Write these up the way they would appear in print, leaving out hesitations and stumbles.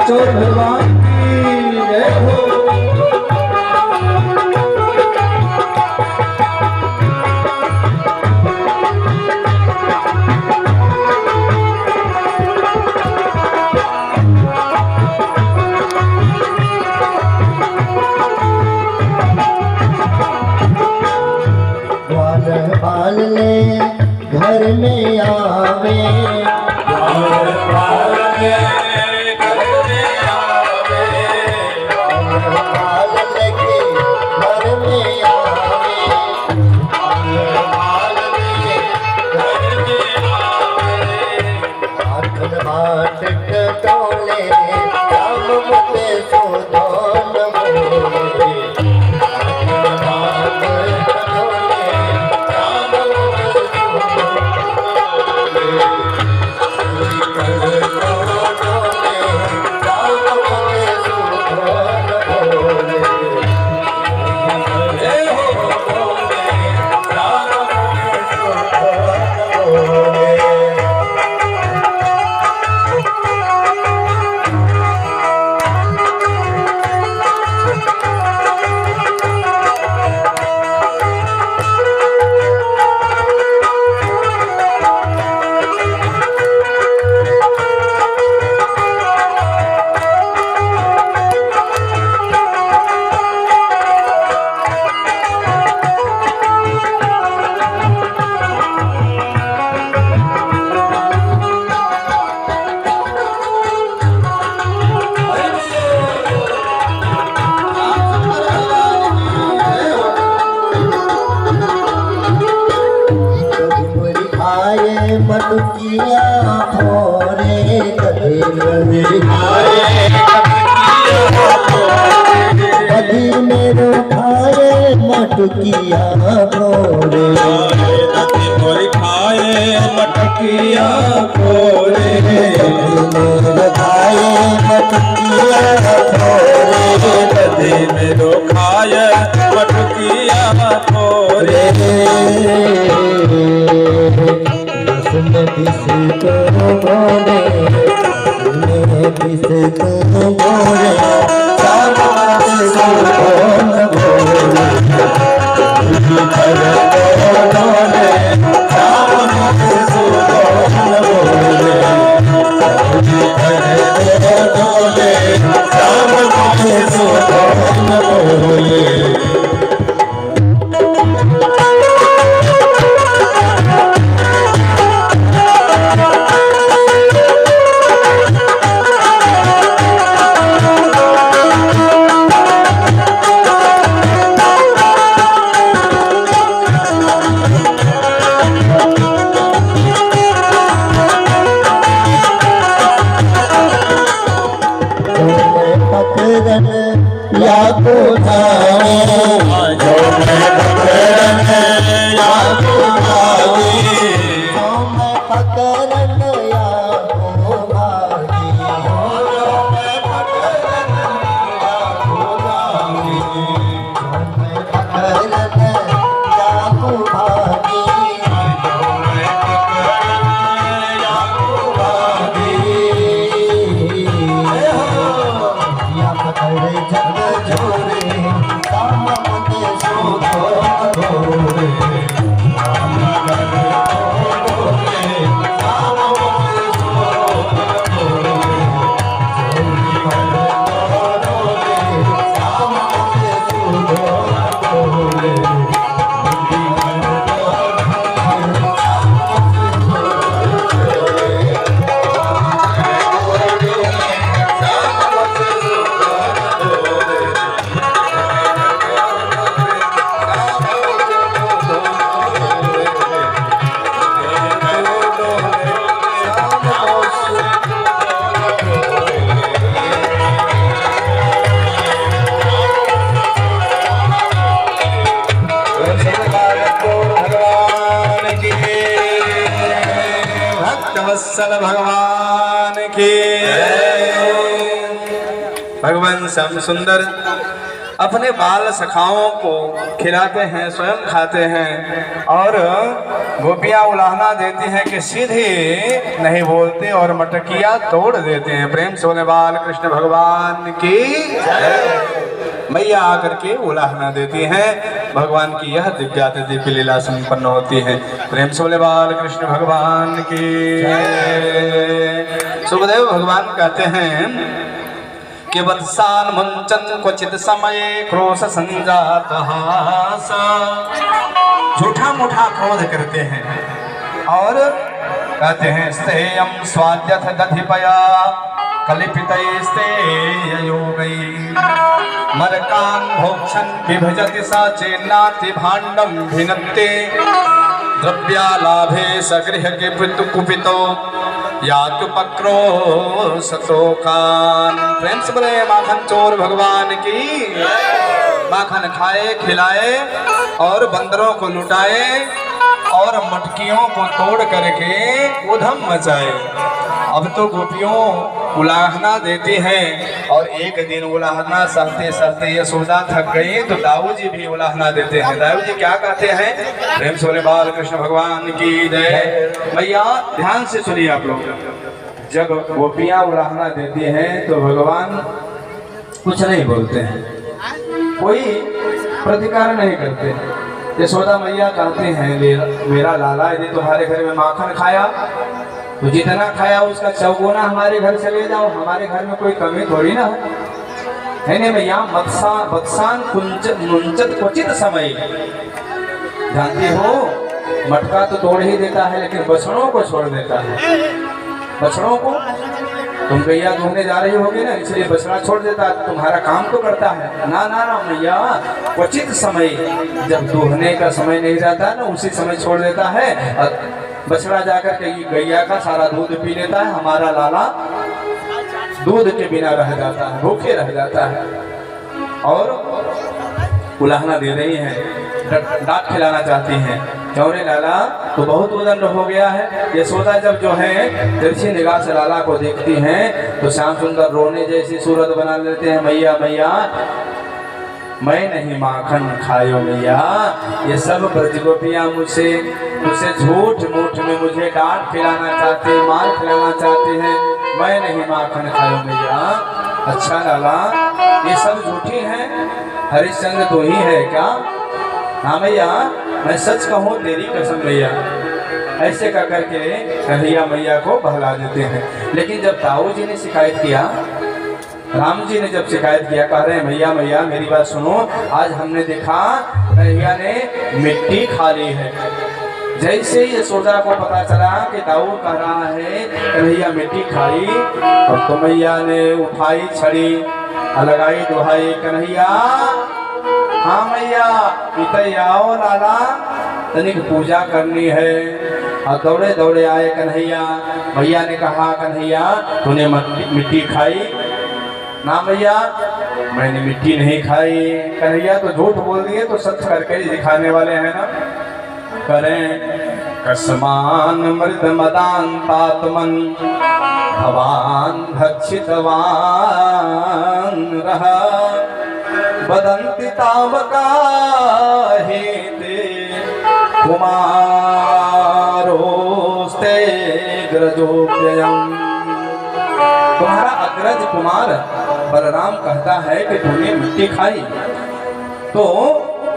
चोर भगवान की जय हो। ग्वाल पाल ले घर में आवे, ग्वाल पाल ले मटकिया फोरे कभी मेरो खाए मटकिया फोरे खाए मटकिया फोरे मेरो खाए मटकिया फोरे कभी मेरो खाए मटकिया फोरे किसे तो बोले किसे तो बोले वत्सल भगवान की भगवान श्याम सुंदर अपने बाल सखाओं को खिलाते हैं, स्वयं खाते हैं और गोपियां उलाहना देती हैं कि सीधे नहीं बोलते और मटकियां तोड़ देते हैं। प्रेम से बोले बाल कृष्ण भगवान की मैया आकर के उलाहना देती हैं। भगवान की यह दिव्य लीला संपन्न होती है। प्रेम से बोले बाल कृष्ण भगवान की। सुखदेव भगवान कहते हैं कि वत्सान मुंचन क्वचित समय क्रोश संजात हास। झूठा मूठा क्रोध करते हैं और कहते हैं स्थेयम स्वाद्यथ दधिपया कलिपितैस्ते योगै मरकान् भोक्षन् विभजति सा चेन्नाति भाण्डं भिनत्ते द्रव्यालाभे सगृह के कुपितो यातुपक्रो सतोकान। प्रेम से बोले माखन चोर भगवान की। माखन खाए खिलाए और बंदरों को लुटाए और मटकियों को तोड़ करके उधम मचाए। अब तो गोपियों उलाहना देती हैं और एक दिन उलाहना सहते सहते यशोदा थक गई तो दाऊ जी भी उलाहना देते हैं। दाऊ जी क्या कहते हैं? प्रेम से बोले बाल कृष्ण भगवान की जय। भैया ध्यान से सुनिए आप लोग। जब गोपियां उलाहना देती हैं तो भगवान कुछ नहीं बोलते हैं, कोई प्रतिकार नहीं करते। यशोदा मैया कहते हैं मेरा लाला यदि तुम्हारे घर में माखन खाया तो जितना खाया उसका चौगुना हमारे घर से ले जाओ, हमारे घर में कोई कमी थोड़ी ना है ना भैया। वत्सान मुंचत क्वचित समय, जानती हो मटका तो तोड़ ही देता है लेकिन बछड़ों को छोड़ देता है। बछड़ों को तुम गैया धोने जा रही होगी ना, इसलिए बछड़ा छोड़ देता है, तुम्हारा काम तो करता है ना। ना ना भैया, क्वचित समय जब दोहने का समय नहीं रहता ना उसी समय छोड़ देता है और बछड़ा जाकर के गैया का सारा दूध पी लेता है। हमारा लाला दूध के बिना रह जाता है, भूखे रह जाता है। और उलाहना दे रही हैं, डांट खिलाना चाहती हैं। चौरे लाला तो बहुत उदंड हो गया है। यशोदा जब जो है तिरछी निगाह से लाला को देखती हैं तो श्याम सुंदर रोने जैसी सूरत बना लेते हैं। मैया मैया मैं नहीं माखन खायो मैया, ये सब ब्रज गोपियां मुझसे झूठ मूठ में मुझे डांट खिलाना चाहते, मार खिलाना चाहते हैं। मैं नहीं माखन खायो मैया। अच्छा लाला ये सब झूठी हैं, हरिश्चंद्र तो ही है क्या? हाँ भैया मैं सच कहूँ तेरी कसम भैया। ऐसे कर करके कन्हैया मैया को बहला देते हैं। लेकिन जब ताऊ जी ने शिकायत किया, राम जी ने जब शिकायत किया, कह रहे हैं भैया मैया मेरी बात सुनो, आज हमने देखा कन्हैया ने मिट्टी खा ली है। जैसे ही यशोदा को पता चला कि दाऊ कह रहा है कन्हैया मिट्टी खाई, और तो मैया ने उठाई छड़ी लगाई दुहाई, कन्हैया हाँ मैया इतने आओ लाला तनिक पूजा करनी है। और दौड़े दौड़े आए कन्हैया। भैया ने कहा कन्हैया तूने मिट्टी खाई? ना भैया मैंने मिट्टी नहीं खाई। कन्हैया तो झूठ बोल दिए तो सच करके दिखाने वाले हैं ना। करें कसमान मृद मदान तात्मन भवान भक्षितवान रहा बदंति तावका हेते कुमारोस्ते ग्रजोप्ययम्। तुम्हारा अग्रज कुमार बलराम कहता है कि तूने मिट्टी खाई, तो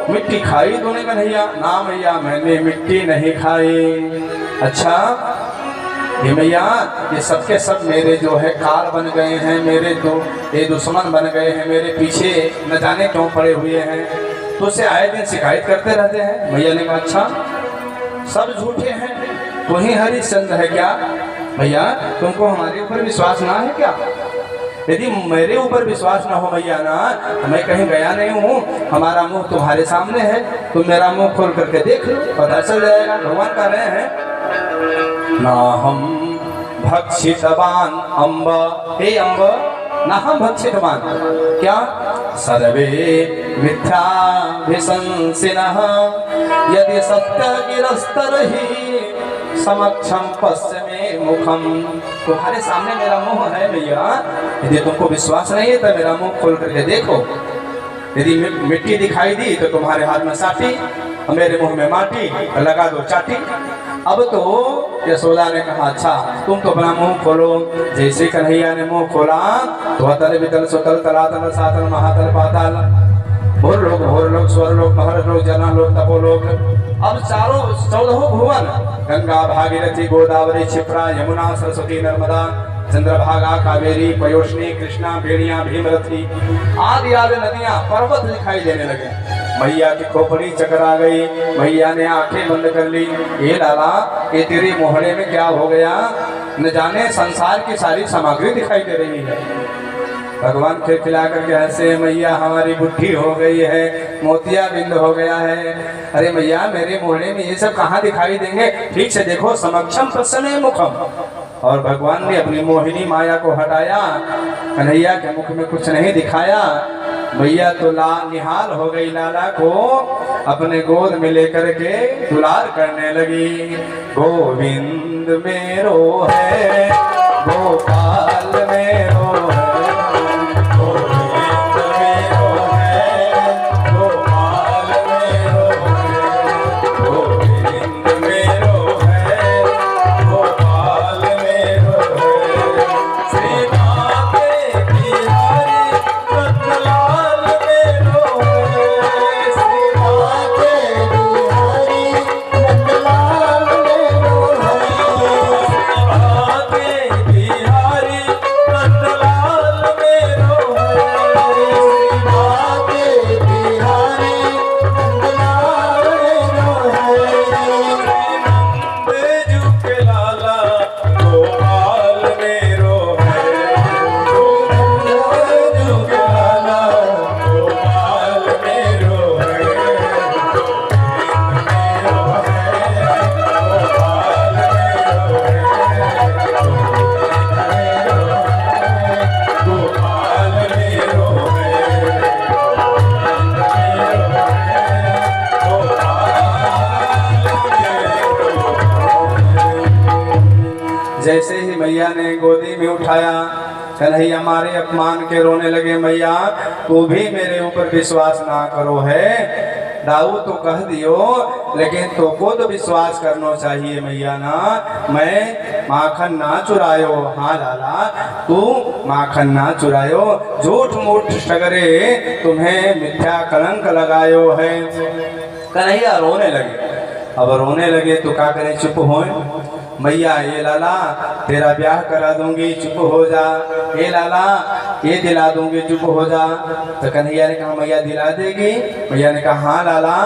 मिट्टी खाई तूने कन्हैया? ना भैया मैंने मिट्टी नहीं खाई। अच्छा ये भैया ये सबके सब मेरे जो है काल बन गए हैं, मेरे तो ये दुश्मन बन गए हैं, मेरे पीछे न जाने क्यों पड़े हुए हैं, तो उसे आए दिन शिकायत करते रहते हैं। भैया ने कहा अच्छा सब झूठे हैं, तू ही हरिश्चंद्र है क्या? भैया तुमको हमारे ऊपर विश्वास ना है क्या? यदि मेरे ऊपर विश्वास ना हो भैया ना, मैं कहीं गया नहीं हूँ, हमारा मुंह तुम्हारे सामने है, तुम मेरा मुंह खोल करके देख लो, पता चल जाएगा। भगवान कह रहे हैं ना हम भक्षितवान अम्ब, हे अम्ब ना हम भक्षितवान, क्या सर्वे मिथ्याभिशंसिनः यदि सत्य गिरस्तर ही समक्षम पश्चिमे मुखम, तुम्हारे सामने मेरा मुंह है मैया। यदि तुमको विश्वास नहीं है तो मेरा मुंह खोल करके देखो। यदि मिट्टी दिखाई दी तो तुम्हारे हाथ में साटी, मेरे मुंह में माटी, लगा दो चाटी। अब तो यशोदा ने कहा अच्छा तुम तो अपना मुंह खोलो। जैसे कन्हैया ने मुंह खोला तो अतल वितल सुतल तलातल सातल महातल पाताल, भोर लोक स्वर लोक महर लोक जना लोक तपो लोक। अब चारों 14 भुवन गंगा भागीरथी गोदावरी क्षिप्रा यमुना सरस्वती नर्मदा चंद्रभागा कावेरी पयोष्णी कृष्णा बेड़िया भीमरथी आदि आदि नदियां पर्वत दिखाई देने लगे। मैया की खोपड़ी चकरा गई, मैया ने आंखें बंद कर ली। ये लाला ये तेरे मोहल्ले में क्या हो गया, न जाने संसार की सारी सामग्री दिखाई दे रही है। भगवान खिला करके हंसे, मैया हमारी बुद्धि हो गई है, मोतिया बिंद हो गया है। अरे मैया मेरे मोहल्ले में ये सब कहाँ दिखाई देंगे, ठीक से देखो समक्षम प्रसन्न मुखम। और भगवान ने अपनी मोहिनी माया को हटाया, कन्हैया के मुख में कुछ नहीं दिखाया। मैया तो निहाल हो गई, लाला को अपने गोद में लेकर के दुलार करने लगी। गोविंद मेरो है गोपाल मेरो है, गोविंद मेरो है गोपाल मेरो है, गोविंद मेरो है गोपाल मेरो है। श्री नाथे बिहारी रतनलाल मेरो है, श्री नाथे बिहारी रतनलाल मेरो है, श्री नाथे बिहारी रतनलाल मेरो है, श्री नाथे बिहारी रतनलाल मेरो है। नंद जू के लाला गोपाल मेरो है, नंद जू के लाला गोपाल मेरो है, गोपाल मेरो है, गोपाल मेरो जैसे ही मैया ने गोदी में उठाया, कन्हैया मारे अपमान के रोने लगे। मैया तू भी मेरे ऊपर विश्वास ना करो है, दाऊ तो कह दियो लेकिन तो को तो विश्वास करना चाहिए मैया ना। मैं माखन ना चुरायो, हाँ लाला तू माखन ना चुरायो, झूठ मूठ सगरे तुम्हें मिथ्या कलंक लगायो है। कन्हैया रोने लगे। अब रोने लगे तो क्या करें, चुप हो। मैया ये लाला तेरा ब्याह करा दूंगी, चुप हो जा। ये लाला ये दिला दूंगी, चुप हो जा। तो कन्हैया ने कहा मैया दिला देगी। मैया ने कहा हाँ लाला।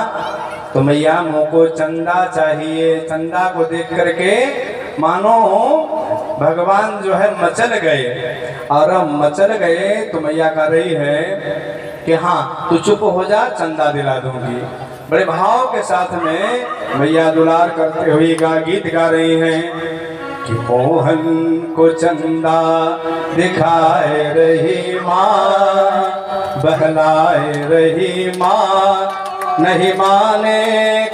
तो मैया मुँह को चंदा चाहिए, चंदा को देख करके मानो भगवान जो है मचल गए। और मचल गए तो मैया कह रही है कि हाँ तू चुप हो जा, चंदा दिला दूंगी। बड़े भाव के साथ में मैया दुलार करते हुए गीत गा रही हैं कि मोहन को चंदा दिखाए रही माँ, बहलाए रही माँ, नहीं माने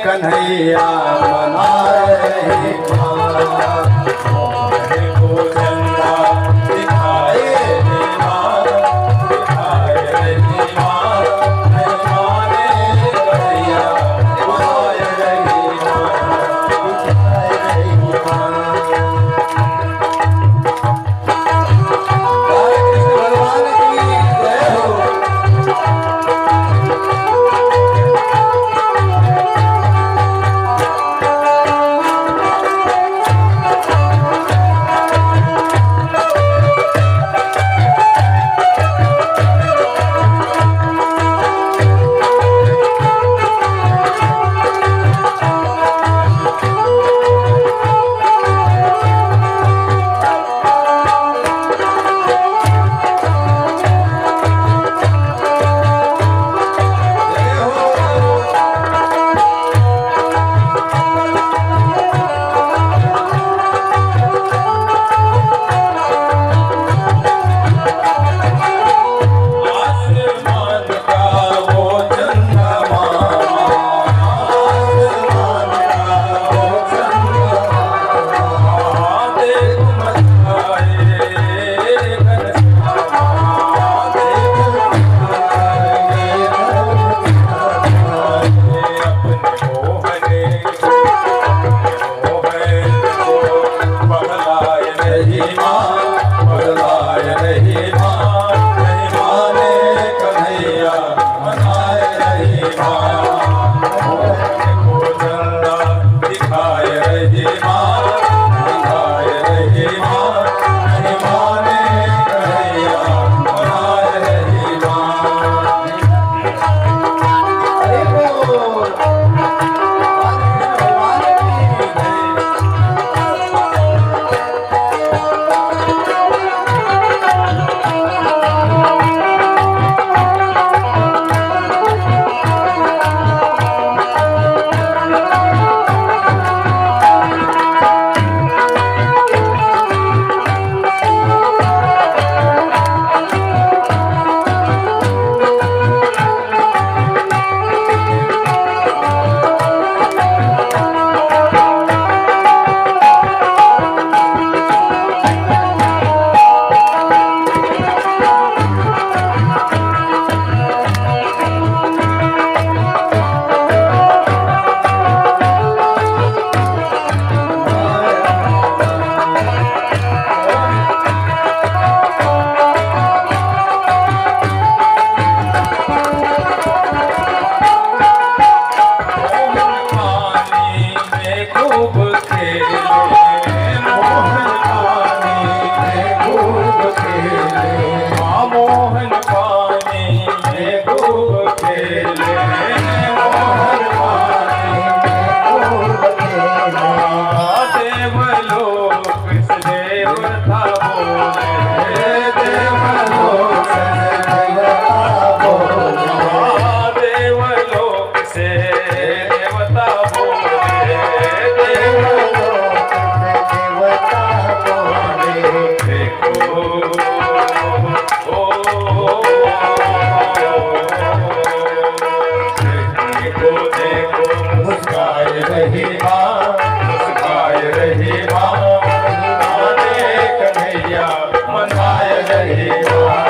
कन्हैया मनाए रही माँ। मोहन को चंदा दिखाए रही माँ, दिखाए रही माँ, नहीं माने कन्हैया मनाए रही माँ, दिखाए रही माँ। भगवान की जय हो। देवलोक से देवता बोले, देवलोक से देवता बोले, देवलोक से देवता बोले, देवलोक से देवता बोले। देखो देखो मुस्काए रही माँ, मुस्काए रही माँ, माने कन्हैया मनाए रही माँ,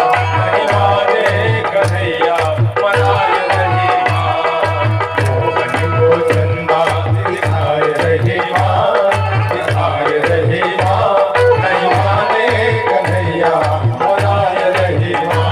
माने कन्हैया मनाए रही माँ, मोहन को चंदा दिखाए रही माँ, दिखाए रही माँ, नहीं माने कन्हैया मनाए रही माँ।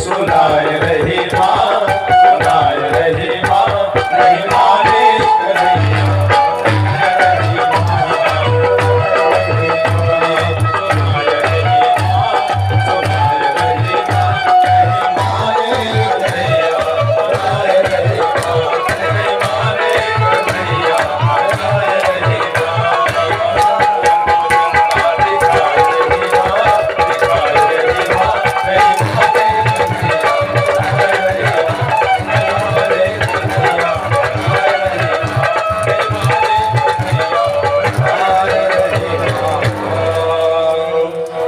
सुनाए रही माँ, सुनाए रही माँ, नहीं माने कन्हैया सुनाए रही माँ, सुनाए रही माँ, नहीं माने कन्हैया सुनाए रही माँ, नहीं माने कन्हैया सुनाए रही माँ, दिखाए रही माँ, दिखाए रही माँ, नहीं माने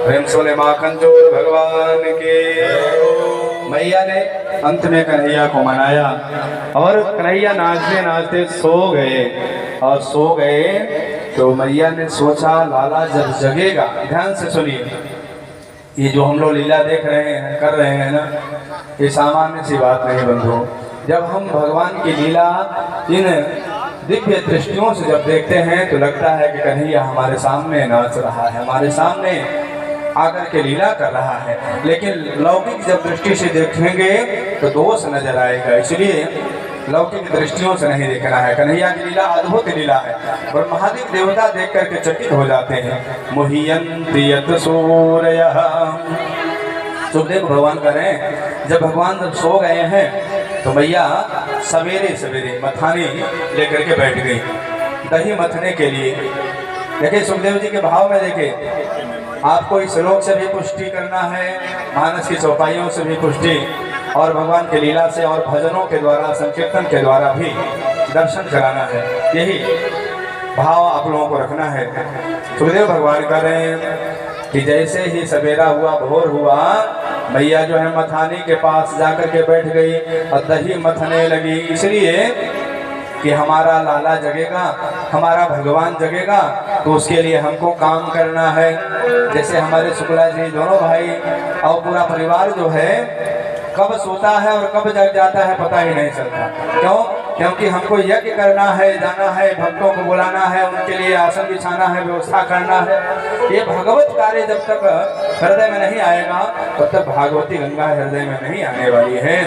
प्रेम से बोले माखन चोर भगवान के। मैया ने अंत में कन्हैया को मनाया और कन्हैया नाचते नाचते सो गए, और सो गए तो मैया ने सोचा लाला जब जगेगा, ध्यान से सुनिए, ये जो हम लोग लीला देख रहे हैं कर रहे हैं ना, ये सामान्य सी बात नहीं बंधु। जब हम भगवान की लीला इन दिव्य दृष्टियों से जब देखते हैं तो लगता है कि कन्हैया हमारे सामने नाच रहा है, हमारे सामने आकर के लीला कर रहा है। लेकिन लौकिक जब दृष्टि से देखेंगे तो दोष नजर आएगा, इसलिए लौकिक दृष्टियों से नहीं देखना है। कन्हैया की लीला अद्भुत लीला है और महादेव देवता देख करके चकित हो जाते हैं। मुह्यन्ति यत सूरयः, सुखदेव भगवान कह रहे हैं जब भगवान जब सो गए हैं तो मैया सवेरे सवेरे मथानी लेकर के बैठ गई दही मथने के लिए। देखिए सुखदेव जी के भाव में देखिए, आपको इस श्लोक से भी पुष्टि करना है, मानस की चौपाइयों से भी पुष्टि, और भगवान की लीला से और भजनों के द्वारा संकीर्तन के द्वारा भी दर्शन कराना है। यही भाव आप लोगों को रखना है। सुखदेव भगवान कह रहे हैं कि जैसे ही सवेरा हुआ, भोर हुआ, मैया जो है मथानी के पास जाकर के बैठ गई और दही मथने लगी, इसलिए कि हमारा लाला जगेगा, हमारा भगवान जगेगा, तो उसके लिए हमको काम करना है। जैसे हमारे शुक्ला जी दोनों भाई और पूरा परिवार जो है कब सोता है और कब जग जाता है पता ही नहीं चलता। क्यों? क्योंकि हमको यज्ञ करना है, जाना है, भक्तों को बुलाना है, उनके लिए आसन बिछाना है, व्यवस्था करना है। ये भगवत कार्य जब तक हृदय में नहीं आएगा तब तक भागवती गंगा हृदय में नहीं आने वाली है।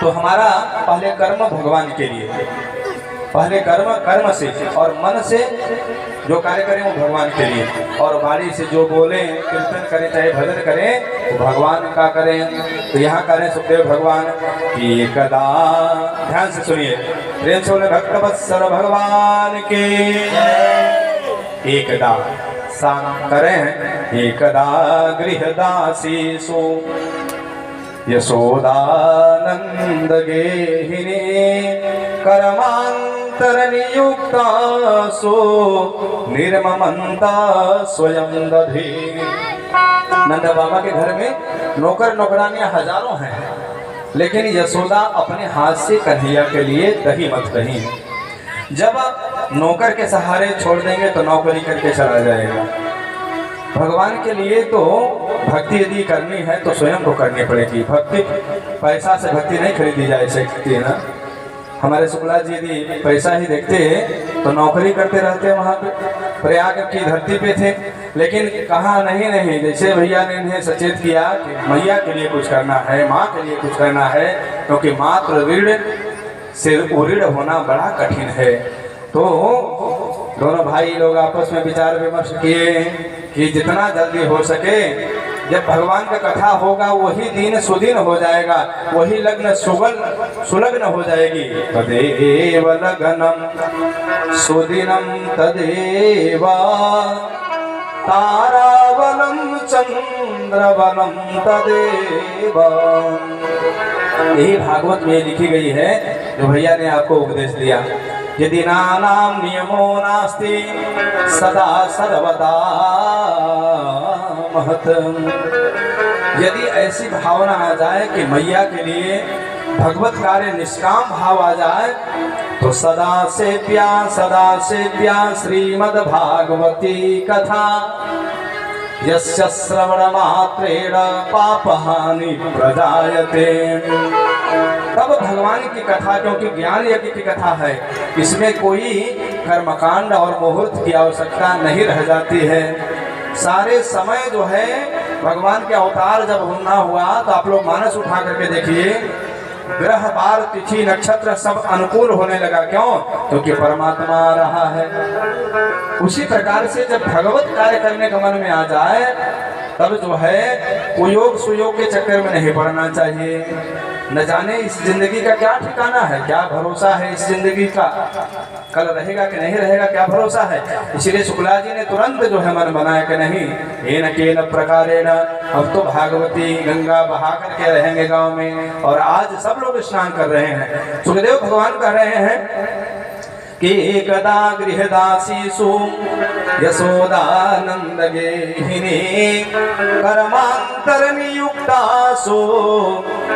तो हमारा पहले कर्म भगवान के लिए, पहले कर्म से और मन से जो कार्य करें वो भगवान के लिए, और वाणी से जो बोले, कीर्तन करें चाहे भजन करें तो भगवान का करें। तो यहाँ करें सुखदेव भगवान की एकदा, ध्यान से सुनिए, प्रेम से बोले भक्त वत्सल भगवान के। एकदा करें। एकदा गृहदासीसु यशोदानंद गेहिनी कर्मांतर नियुक्तासु निर्ममंता स्वयं दधी। नंद बाबा के घर में नौकर नौकरानियां हजारों हैं, लेकिन यशोदा अपने हाथ से कन्हैया के लिए दही मत कही। जब नौकर के सहारे छोड़ देंगे तो नौकरी करके चला जाएगा। भगवान के लिए तो भक्ति यदि करनी है तो स्वयं को करनी पड़ेगी। भक्ति पैसा से भक्ति नहीं खरीदी जा सकती है ना। हमारे शुक्ला जी यदि पैसा ही देखते तो नौकरी करते रहते वहाँ पे, प्रयाग की धरती पे थे। लेकिन कहा नहीं, जैसे भैया ने इन्हें सचेत किया कि मैया के लिए कुछ करना है, माँ के लिए कुछ करना है, क्योंकि मात्र ऋण से उऋण होना बड़ा कठिन है। तो दोनों भाई लोग आपस में विचार विमर्श किए कि जितना जल्दी हो सके, जब भगवान का कथा होगा वही दिन सुदिन हो जाएगा, वही लग्न सुलग्न हो जाएगी। तदेव लग्नम सुदिनम तदेव ताराबलम चंद्रबलम तदेव। यही भागवत में लिखी गई है जो भैया ने आपको उपदेश दिया। यदि नानाम नियमो नास्ति सदा सर्वदा महत। यदि ऐसी भावना आ जाए कि मैया के लिए भगवत कार्य निष्काम भाव आ जाए तो सदा से प्या श्रीमद् भागवती कथा यस्य श्रवण मात्रेण पापहानि प्रजायते। तब भगवान की कथा, क्योंकि ज्ञान यज्ञ की कथा है, इसमें कोई कर्मकांड और मुहूर्त की आवश्यकता नहीं रह जाती है। सारे समय जो है भगवान के अवतार जब होना हुआ तो आप लोग मानस उठा करके देखिए, ग्रह बार तिथि नक्षत्र सब अनुकूल होने लगा। क्यों? क्योंकि परमात्मा आ रहा है। उसी प्रकार से जब भगवत कार्य करने का मन में आ जाए तब जो है कुयोग सुयोग के चक्कर में नहीं पड़ना चाहिए। न जाने इस जिंदगी का क्या ठिकाना है, क्या भरोसा है इस जिंदगी का, कल रहेगा कि नहीं रहेगा, क्या भरोसा है। इसीलिए शुक्ला जी ने तुरंत जो है मन बनाया कि नहीं, ये न के न प्रकारे न, अब तो भागवती गंगा बहा करके रहेंगे गांव में। और आज सब लोग स्नान कर रहे हैं। सुखदेव भगवान कह रहे हैं कि एकदा गृहदासीसु यशोदानंद गेहिनी कर्मांतर नियुक्तासु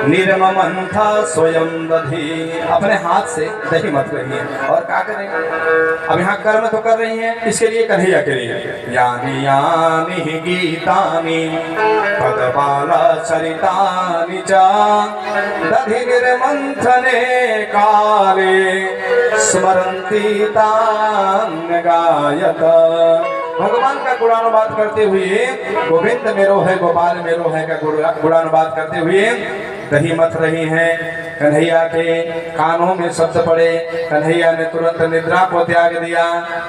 निर्ममंथा स्वयं दधी। अपने हाथ से दही मत रही है। और क्या करेंगे? अब यहाँ कर्म तो कर रही हैं, इसके लिए कन्हैया के लिए। यानी यानी ही गीतानि पदपाला चरितानि च दधि निर्मंथने काले स्मरन्ति गायत। भगवान का गुणानुवाद करते हुए, गोविंद मेरो है गोपाल मेरो है का गुणानुवाद करते हुए दही मथ रही हैं। कन्हैया के कानों में शब्द पड़े, कन्हैया ने तुरंत निद्रा को त्याग दिया,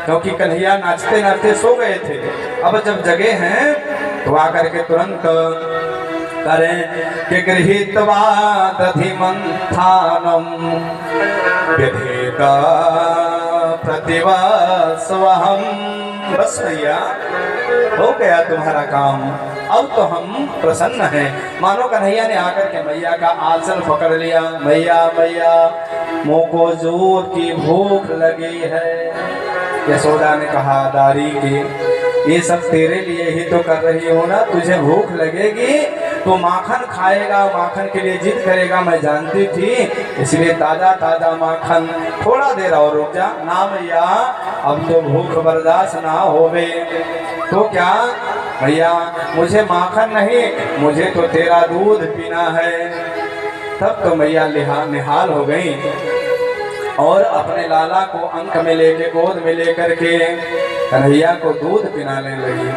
क्योंकि कन्हैया नाचते नाचते सो गए थे। अब जब जगे हैं तो आकर के तुरंत करें कि गृहीत्वा दधि मंथानम व्यधेत प्रतिवास्वहम। बस भैया हो गया तुम्हारा काम, अब तो हम प्रसन्न हैं। मानो कन्हैया ने आकर के मैया का आंचल पकड़ लिया। मैया मैया मोको जोर की भूख लगी है। यशोदा ने कहा, दारी की ये सब तेरे लिए ही तो कर रही हो ना, तुझे भूख लगेगी तो माखन खाएगा, माखन के लिए जिद करेगा, मैं जानती थी, इसलिए ताजा ताजा माखन। थोड़ा देर और रुक जा ना मैया, अब तो भूख बर्दाश्त ना होवे। तो क्या भैया, मुझे माखन नहीं, मुझे तो तेरा दूध पीना है। तब तो मैया निहाल हो गई और अपने लाला को अंक में लेके, गोद में लेकर के कन्हैया को दूध पिलाने लगी।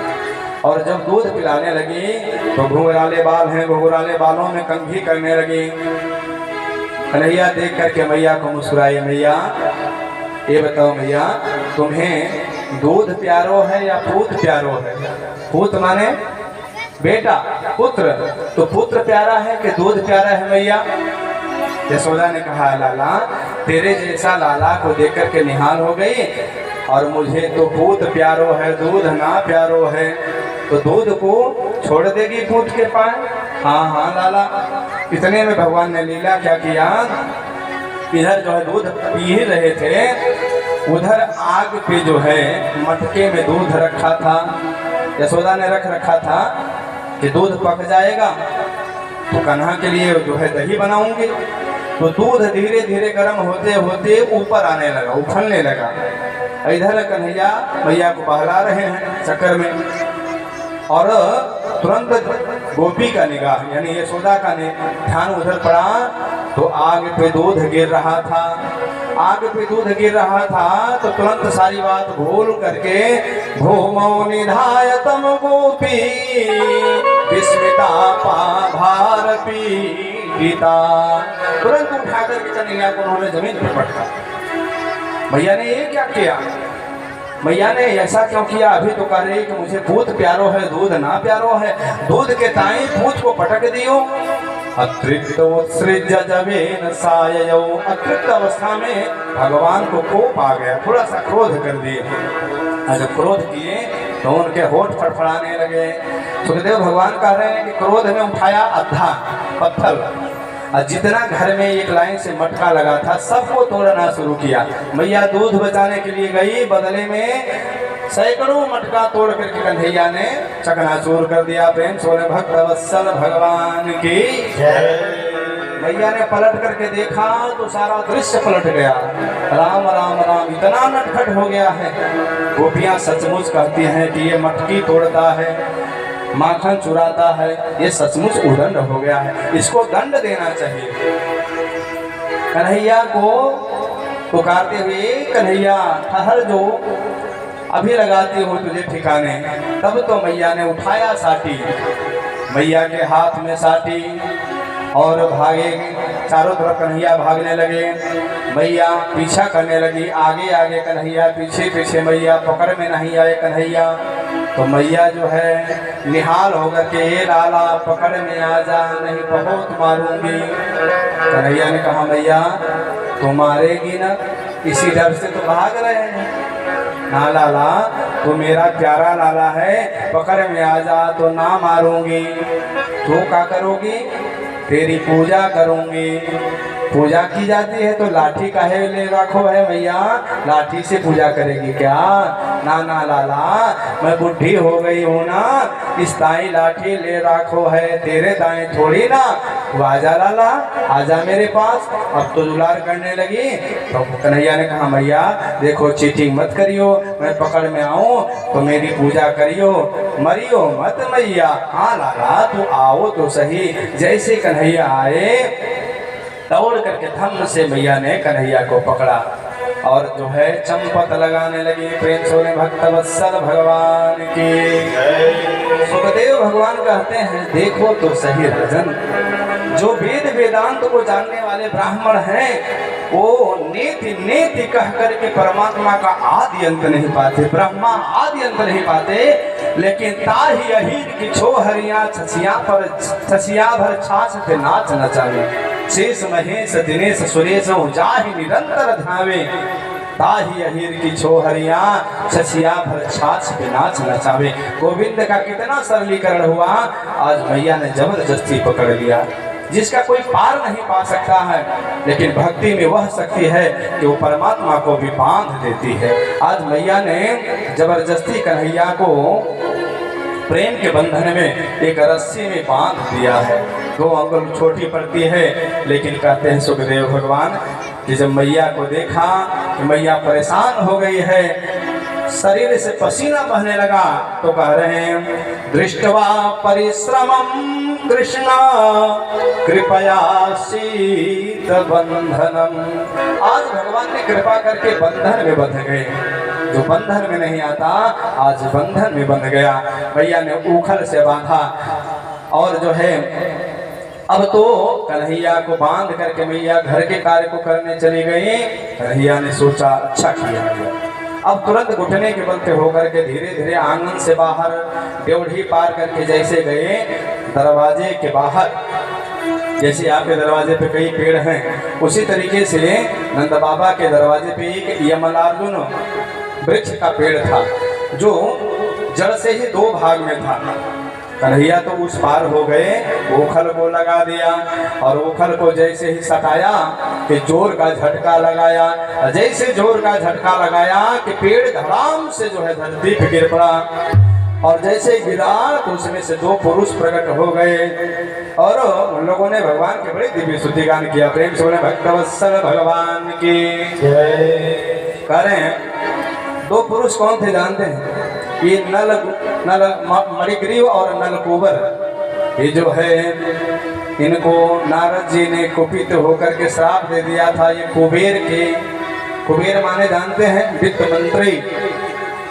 और जब दूध पिलाने लगी तो घुंघराले बाल हैं, घुंघराले बालों में कंघी करने लगी। कन्हैया देख करके मैया को मुस्कुराई। मैया ये बताओ मैया, तुम्हें दूध प्यारो है या पूत प्यारो है? पूत माने बेटा, पुत्र, तो पुत्र प्यारा है कि दूध प्यारा है मैया? यशोदा ने कहा, लाला तेरे जैसा लाला को देख करके निहाल हो गई, और मुझे तो पूत प्यारो है दूध ना प्यारो है, तो दूध को छोड़ देगी पूत के पाए? हाँ हाँ लाला। इतने में भगवान ने लीला क्या किया, इधर जो है दूध पी ही रहे थे, उधर आग पे जो है मटके में दूध रखा था, यशोदा ने रख रखा था कि दूध पक जाएगा तो कन्हा के लिए जो है दही बनाऊंगी। तो दूध धीरे धीरे गर्म होते होते ऊपर आने लगा, उफलने लगा। इधर कन्हैया मैया को बहला रहे हैं चक्कर में, और तुरंत गोपी का निगाह यानी यशोदा का ध्यान उधर पड़ा तो आग पे दूध गिर रहा था। आग पे दूध गिर रहा था तो तुरंत सारी बात भूल करके भूमौ निधायतम गोपी विस्मिता भार पीड़िता, तुरंत उठा करके कन्हैया को उन्होंने जमीन पर पटका। भैया ने ये क्या किया, मैया ने ऐसा क्यों किया? अभी तो कह रही कि मुझे पूत प्यारो है दूध ना प्यारो है, दूध के ताई पूत को पटक दियो। अतृप्त अतृप्त अवस्था में भगवान को कोप आ गया, थोड़ा सा क्रोध कर दिया। जब क्रोध किए तो उनके होठ फड़फड़ाने लगे। सुखदेव भगवान कह रहे हैं कि क्रोध में उठाया अद्धा पत्थर, और जितना घर में एक लाइन से मटका लगा था सबको तोड़ना शुरू किया। मैया दूध बचाने के लिए गई, बदले में सैकड़ों मटका तोड़ करके कन्हैया ने चकनाचूर कर दिया। प्रेम सोने भक्त वत्सल भगवान की मैया ने पलट करके देखा तो सारा दृश्य पलट गया। राम राम राम, इतना नटखट हो गया है। गोपियां सचमुच कहती हैं कि ये मटकी तोड़ता है, माखन चुराता है, ये सचमुच उदंड हो गया है, इसको दंड देना चाहिए। कन्हैया को पुकारते हुए, कन्हैया ठहर जो, अभी लगाती हो तुझे ठिकाने। तब तो मैया ने उठाया साटी, मैया के हाथ में साटी और भागे, चारों तरफ कन्हैया भागने लगे। मैया पीछा करने लगी, आगे आगे कन्हैया, पीछे पीछे मैया, पकड़ में नहीं आए कन्हैया। तो मैया जो है निहाल होकर के, ये लाला पकड़ में आ जा, नहीं बहुत मारूंगी। कन्हैया ने कहा मैया तो मारेगी ना, इसी डर से तो भाग रहे हैं ना लाला, तो मेरा प्यारा लाला है, पकड़ में आ जा तो ना मारूंगी। तो क्या करोगी? तेरी पूजा करूंगी। पूजा की जाती है तो लाठी काहे ले रखो है मैया, लाठी से पूजा करेगी क्या? ना ना लाला, मैं बुढ़ी हो गई हूँ ना, इस दाई लाठी ले रखो है, तेरे दाएं थोड़ी ना। तू आजा लाला, आजा मेरे पास। अब तो दुलार करने लगी। तो कन्हैया ने कहा मैया देखो चीटिंग मत करियो, मैं पकड़ में आऊँ तो मेरी पूजा करियो, मरियो मत मैया। हाँ लाला तू आओ तो सही। जैसे कन्हैया आए दौड़ करके धम्म से मैया ने कन्हैया को पकड़ा और जो है चंपत लगाने लगी। प्रेम सोने भक्त वत्सल भगवान की। सुखदेव भगवान कहते हैं देखो तो सही राजन, जो वेद वेदांत को जानने वाले ब्राह्मण हैं वो नेति नेति कह करके परमात्मा का आदि अंत नहीं पाते, ब्रह्मा आदि अंत नहीं पाते, लेकिन ताही अहीर की छोहरिया छसिया भर छाछ पे नाच नचावे। शेष महेश दिनेश सुरेश जाहि निरंतर ध्यावे, ताही अहीर की छोहरिया छसिया भर छाछ पे नाच नचावे। गोविंद का कितना सरलीकरण हुआ, आज मैया ने जबरदस्ती पकड़ लिया। जिसका कोई पार नहीं पा सकता है, लेकिन भक्ति में वह शक्ति है कि वो परमात्मा को भी बांध देती है। आज मैया ने जबरदस्ती कन्हैया को प्रेम के बंधन में एक रस्सी में बांध दिया है। 2 अंगुल छोटी पड़ती है, लेकिन कहते हैं सुखदेव भगवान कि जब मैया को देखा कि मैया परेशान हो गई है, शरीर से पसीना बहने लगा, तो कह रहे हैं दृष्टवा परिश्रमम कृष्ण कृपया शीत बंधनम। आज भगवान ने कृपा करके बंधन में बंध गए। जो बंधन में नहीं आता आज बंधन में बंध गया। भैया ने उखल से बांधा और जो है अब तो कन्हैया को बांध करके मैया घर के कार्य को करने चली गई। कन्हैया ने सोचा अच्छा किया। अब तुरंत घुटने के बल पे होकर के धीरे धीरे आंगन से बाहर ड्योढ़ी पार करके जैसे गए दरवाजे के बाहर, जैसे आपके दरवाजे पे कई पेड़ हैं, उसी तरीके से नंद बाबा के दरवाजे पे एक यमलार्जुन वृक्ष का पेड़ था जो जड़ से ही दो भाग में था। कन्हैया तो उस पार हो गए, ओखल को लगा दिया और ओखल को जैसे ही सटाया कि जोर का झटका लगाया। जैसे जोर का झटका लगाया कि पेड़ धड़ाम से जो है धरती पे गिर पड़ा और जैसे गिरा तो उसमें से दो पुरुष प्रकट हो गए और उन लोगों ने भगवान के बड़े दिव्य स्तुति गान किया। प्रेम से बोले भक्तवत्सल भगवान की जय। कह रहे हैं दो पुरुष कौन थे जानते हैं? ये नल मणिग्रीव और नलकूबर, ये जो है इनको नारद जी ने कुपित होकर के श्राप दे दिया था। ये कुबेर माने जानते हैं वित्त मंत्री,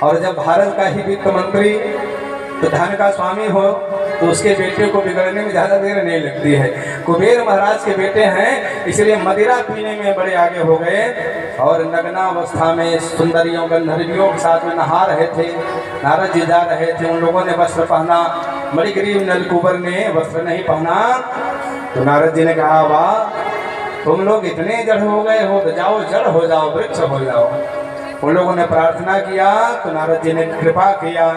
और जब भारत का ही वित्त मंत्री तो धन का स्वामी हो तो उसके बेटे को बिगड़ने में ज़्यादा देर नहीं लगती है। कुबेर महाराज के बेटे हैं इसलिए मदिरा पीने में बड़े आगे हो गए और नग्नावस्था में सुंदरियों गंधर्वियों के साथ में नहा रहे थे। नारद जी जा रहे थे, उन लोगों ने वस्त्र पहना, मणिग्रीव नलकूबर ने वस्त्र नहीं पहना। तो नारद जी ने कहा वाह तुम लोग इतने जड़ हो गए हो तो जाओ जड़ हो जाओ, वृक्ष हो जाओ। उन लोगों ने प्रार्थना किया तो नारद जी ने कृपा किया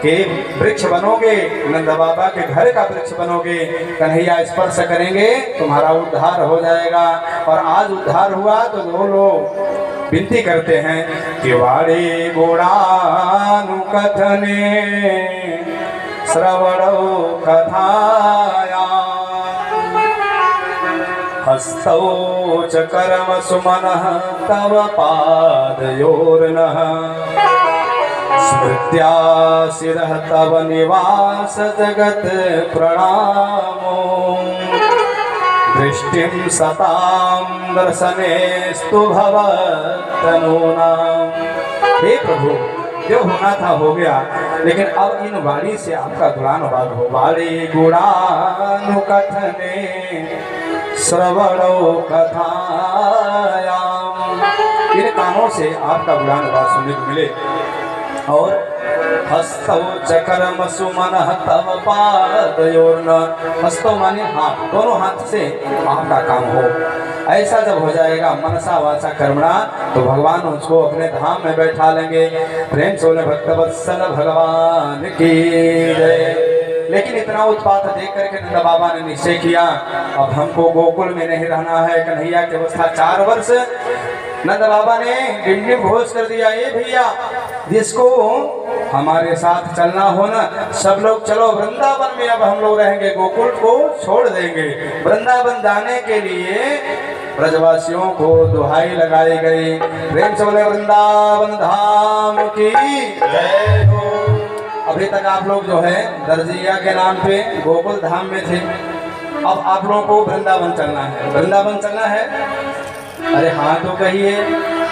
कि वृक्ष बनोगे, नंद बाबा के घर का वृक्ष बनोगे, कन्हैया स्पर्श करेंगे तुम्हारा उद्धार हो जाएगा। और आज उद्धार हुआ तो दो लोग विनती करते हैं कि वाणी गुणानुकथने श्रवणो कथाया हस्तौ च कर्म सुमनः तव पादयोर्नः स्मृत्या शिरः तव निवास जगत् प्रणामो दृष्टिं सतां दर्शनेस्तु भवतनूनां। हे प्रभु जो होना था हो गया, लेकिन अब इन वाणी से आपका गुणानुवाद हो। वाणी गुणानुकथने श्रवणो कथायाम, इन कानों से आपका गुणानुवाद सुनने को मिले। और हस्तौ च कर्म सुमनः तव पादयोर्न, हस्तौ माने हाथ, दोनों हाथ से आपका काम हो। ऐसा जब हो जाएगा मनसा वाचा कर्मणा तो भगवान उसको अपने धाम में बैठा लेंगे। प्रेम से बोले भक्तवत्सल भगवान की जय। लेकिन इतना उत्पात देख करके नंद बाबा ने निश्चय किया अब हमको गोकुल में नहीं रहना है। कन्हैया की अवस्था 4 वर्ष। नंद बाबा ने डिंडीम घोष कर दिया, ये भैया जिसको हमारे साथ चलना हो ना सब लोग चलो वृंदावन में, अब हम लोग रहेंगे, गोकुल को छोड़ देंगे। वृंदावन जाने के लिए ब्रजवासियों को दुहाई लगाई गई। प्रेम से बोले वृंदावन धाम की जय हो। अभी तक आप लोग जो है दर्जिया के नाम पे गोकुल धाम में थे, अब आप लोगों को वृंदावन चलना है। वृंदावन चलना है? अरे हाँ तो कहिए,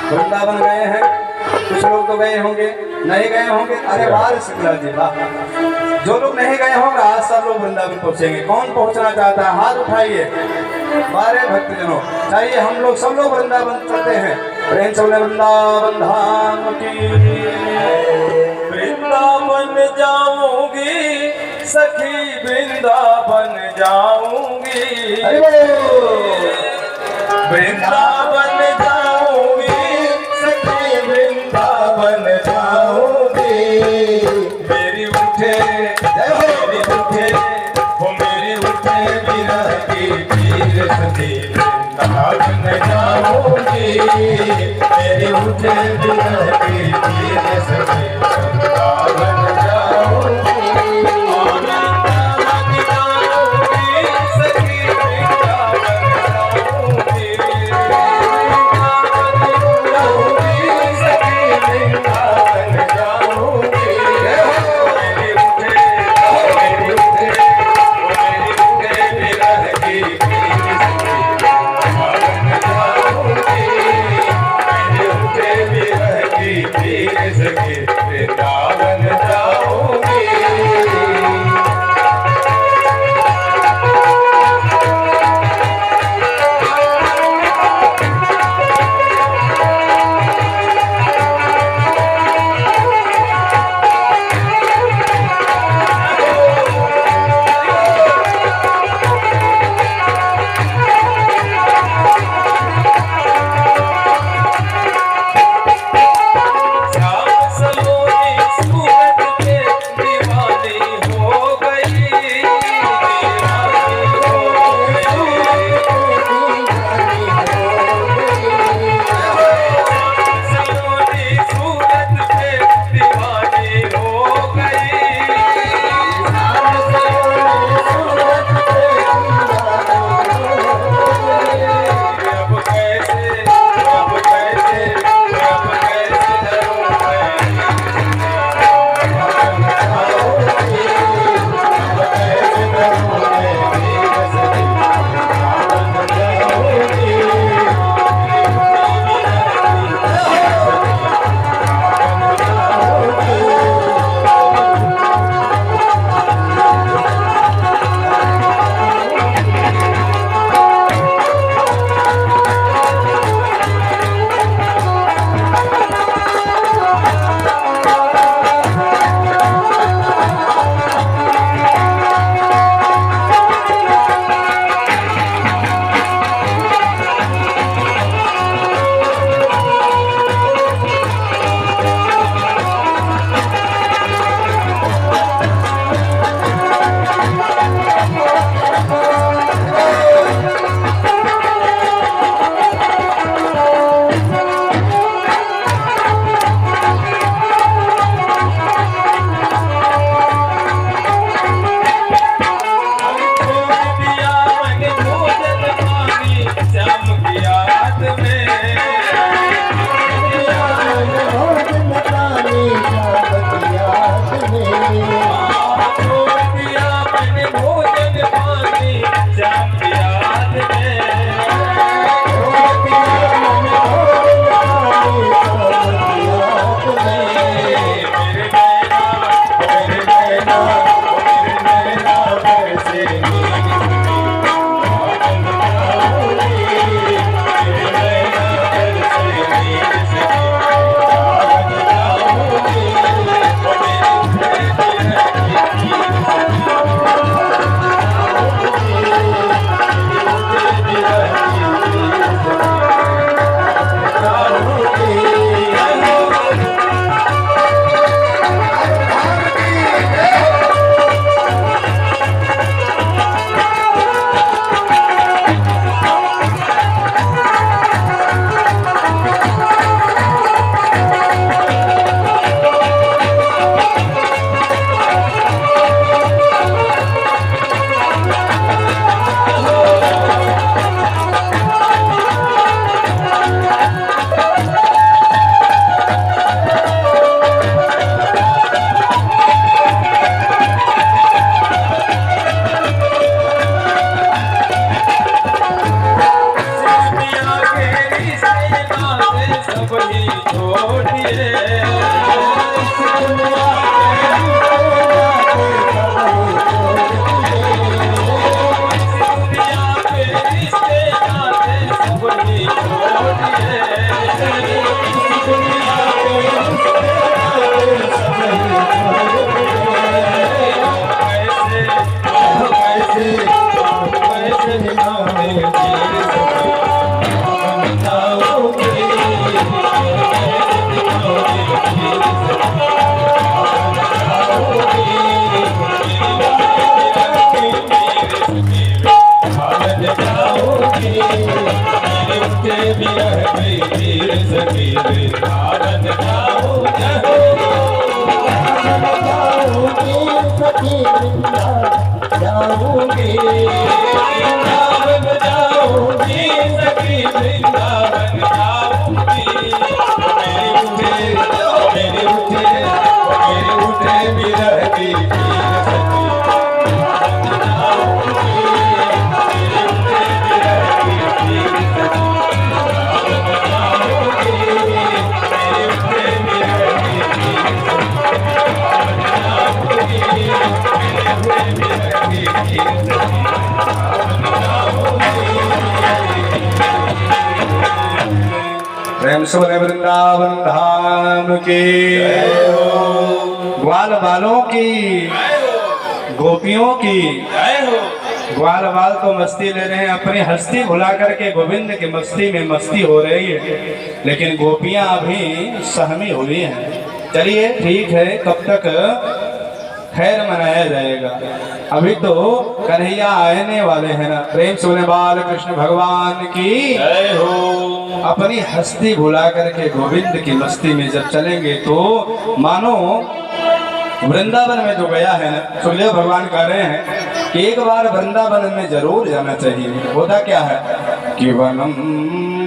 वृंदावन गए हैं? कुछ लोग तो गए होंगे, नहीं गए होंगे? अरे वाह शुक्ला जी वाह। जो लोग नहीं गए होंगे आज सब लोग वृंदावन पहुंचेंगे। कौन पहुंचना चाहता है हाथ उठाइए। बारे भक्तजनों चाहिए हम लोग सब लोग वृंदावन चलते हैं। प्रेम से बोले वृंदावन धाम की। वृंदावन जाऊंगी सखी वृंदावन जाऊंगी, वृंदावन जाऊंगी सखी वृंदावन जाऊंगी। मेरी उठे विरह की पीर सखी वृंदावन जाऊंगी। मेरी उठे विरह की पीर सखी वृंदावन जाऊंगी। सखी वृंदावन जाऊं जय हो जाऊंगी सखी वृंदावन जाऊंगी वृंदावन जाऊंगी सखी वृंदावन जाऊंगी मेरे उठे विरह की पीर सखी वृंदावन जाऊंगी मेरे उठे विरह की पीर सखी वृंदावन जाऊंगी मेरे उठे विरह की पीर प्रेम से बोले वृंदावन धाम की, ग्वाल बालों की, गोपियों की। ग्वाल बाल तो मस्ती ले रहे हैं, अपनी हस्ती भुला करके गोविंद की मस्ती में मस्ती हो रही है, लेकिन गोपियां अभी सहमी हुई हैं। चलिए ठीक है, कब तक खैर मनाया जाएगा, अभी तो कन्हैया आने वाले हैं ना। प्रेम से बोले बाल कृष्ण भगवान की जय हो। अपनी हस्ती भुला करके गोविंद की मस्ती में जब चलेंगे तो मानो वृंदावन में जो गया है ना, सुखदेव भगवान कह रहे हैं कि एक बार वृंदावन में जरूर जाना चाहिए। होता क्या है कि वनम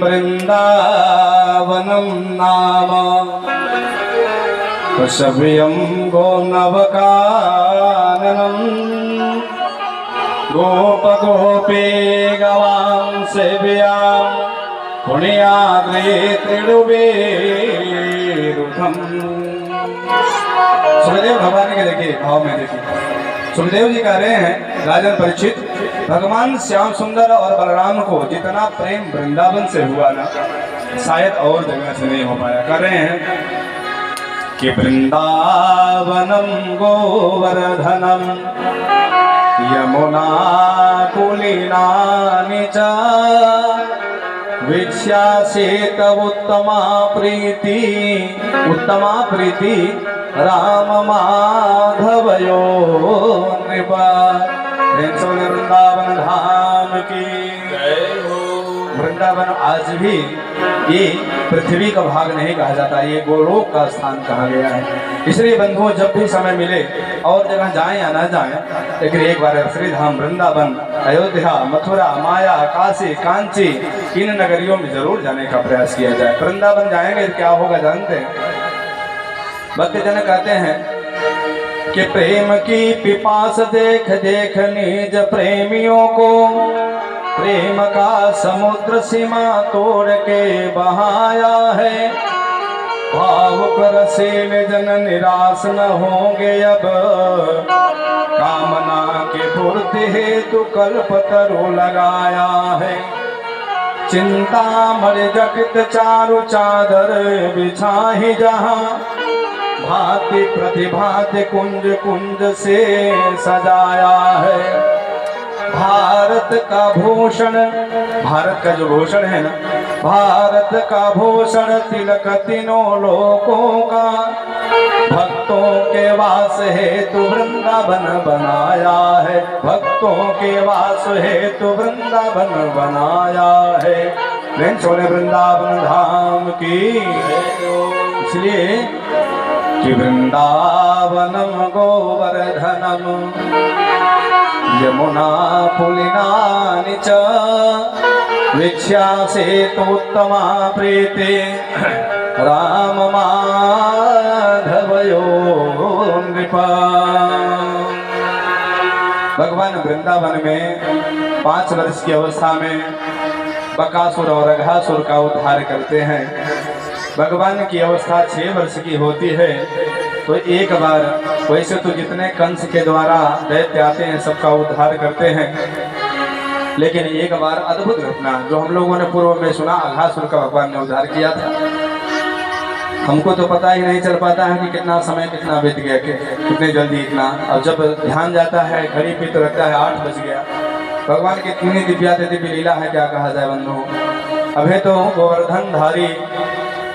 वृंदावनम नाम सभ्यम गो नवकाननम गोप गोपी गवां सेव्यां पुण्याद्रे त्रिडुबेरुधम। सुखदेव भगवान के देखिए भाव में देखिए, सुखदेव जी कह रहे हैं राजन परीक्षित, भगवान श्याम सुंदर और बलराम को जितना प्रेम वृंदावन से हुआ ना, शायद और जगह से नहीं हो पाया। कह रहे हैं कि वृंदावनम गोवर्धनम यमुना पुलिनानि च वीक्ष्यासेत उत्तमा प्रीति राम माधवयो नृपा। वृंदावन धाम की जय हो। वृंदावन आज भी ये पृथ्वी का भाग नहीं कहा जाता, ये गोलोक का स्थान कहा गया है। इसलिए बंधुओं जब भी समय मिले और जगह जाएं या ना जाएं, लेकिन एक बार श्रीधाम वृंदावन अयोध्या मथुरा माया काशी कांची इन नगरियों में जरूर जाने का प्रयास किया जाए। वृंदावन जाएंगे तो क्या होगा जानते हैं? भक्त जन कहते हैं कि प्रेम की पिपास देख देख निज प्रेमियों को प्रेम का समुद्र सीमा तोड़ के बहाया है। भावुक रसील जन निराश न होंगे अब, कामना के पूर्ति हेतु कल्पतरु लगाया है। चिंता मर जगत चारु चादर बिछाही जहाँ, भांति प्रतिभाति कुंज कुंज से सजाया है। भारत का भूषण, भारत का जो भूषण है ना, भारत का भूषण तिलक तीनों लोकों का, भक्तों के वास हेतु वृंदावन बनाया है। भक्तों के वास हेतु वृंदावन बनाया है। प्रेम से बोले वृंदावन धाम की। इसलिए कि वृंदावनम गोवर्धनम यमुना पुलिनानि च वीक्ष्यासेतोत्तमा प्रीति राम माधवयो नृपा। भगवान वृंदावन में 5 वर्ष की अवस्था में बकासुर और अघासुर का उद्धार करते हैं। भगवान की अवस्था 6 वर्ष की होती है तो एक बार, वैसे तो जितने कंस के द्वारा दैत्य आते हैं सबका उद्धार करते हैं, लेकिन एक बार अद्भुत घटना जो हम लोगों ने पूर्व में सुना, अघासुर का भगवान ने उद्धार किया था। हमको तो पता ही नहीं चल पाता है कि कितना समय कितना बीत गया, कितने जल्दी इतना। अब जब ध्यान जाता है घड़ी पे तो लगता है 8 बज गया। भगवान की इतनी दिव्य लीला है, क्या कहा जाए बंधु। अभी तो गोवर्धन धारी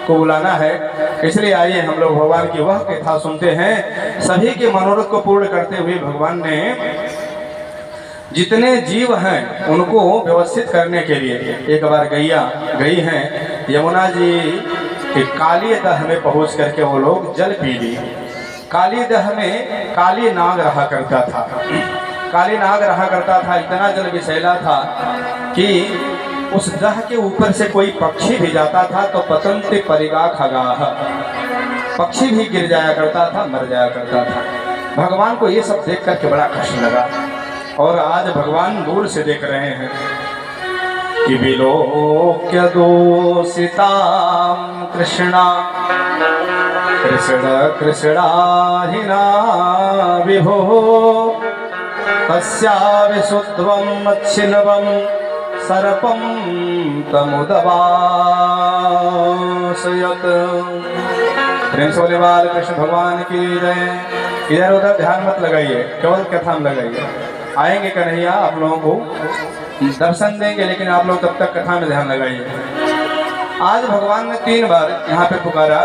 को बुलाना है, इसलिए आइए हम लोग भगवान की वह कथा सुनते हैं। सभी के मनोरथ को पूर्ण करते हुए भगवान ने जितने जीव हैं उनको व्यवस्थित करने के लिए एक बार गैया गई हैं, यमुना जी कि काली दह में पहुंच करके वो लोग जल पी ली। काली दह में काली नाग रहा करता था। काली नाग रहा करता था, इतना जल विषैला था कि उस दह के ऊपर से कोई पक्षी भी जाता था तो पतंते परिगा खगाह, पक्षी भी गिर जाया करता था, मर जाया करता था। भगवान को ये सब देख करके बड़ा कष्ट लगा और आज भगवान दूर से देख रहे हैं कि विलोक्य दूषितां कृष्णा कृष्ण कृष्णाहिना विभो तस्या विशुद्धवं मच्छिन्वं सर्पं तमुदवासयत्। प्रेम से बोले बाल कृष्ण भगवान की जय। इधर उधर ध्यान मत लगाइए, केवल कथा में लगाइए। आएंगे कन्हैया, आप लोगों को दर्शन देंगे, लेकिन आप लोग तब तक कथा में ध्यान लगाइए। आज भगवान ने 3 बार यहाँ पे पुकारा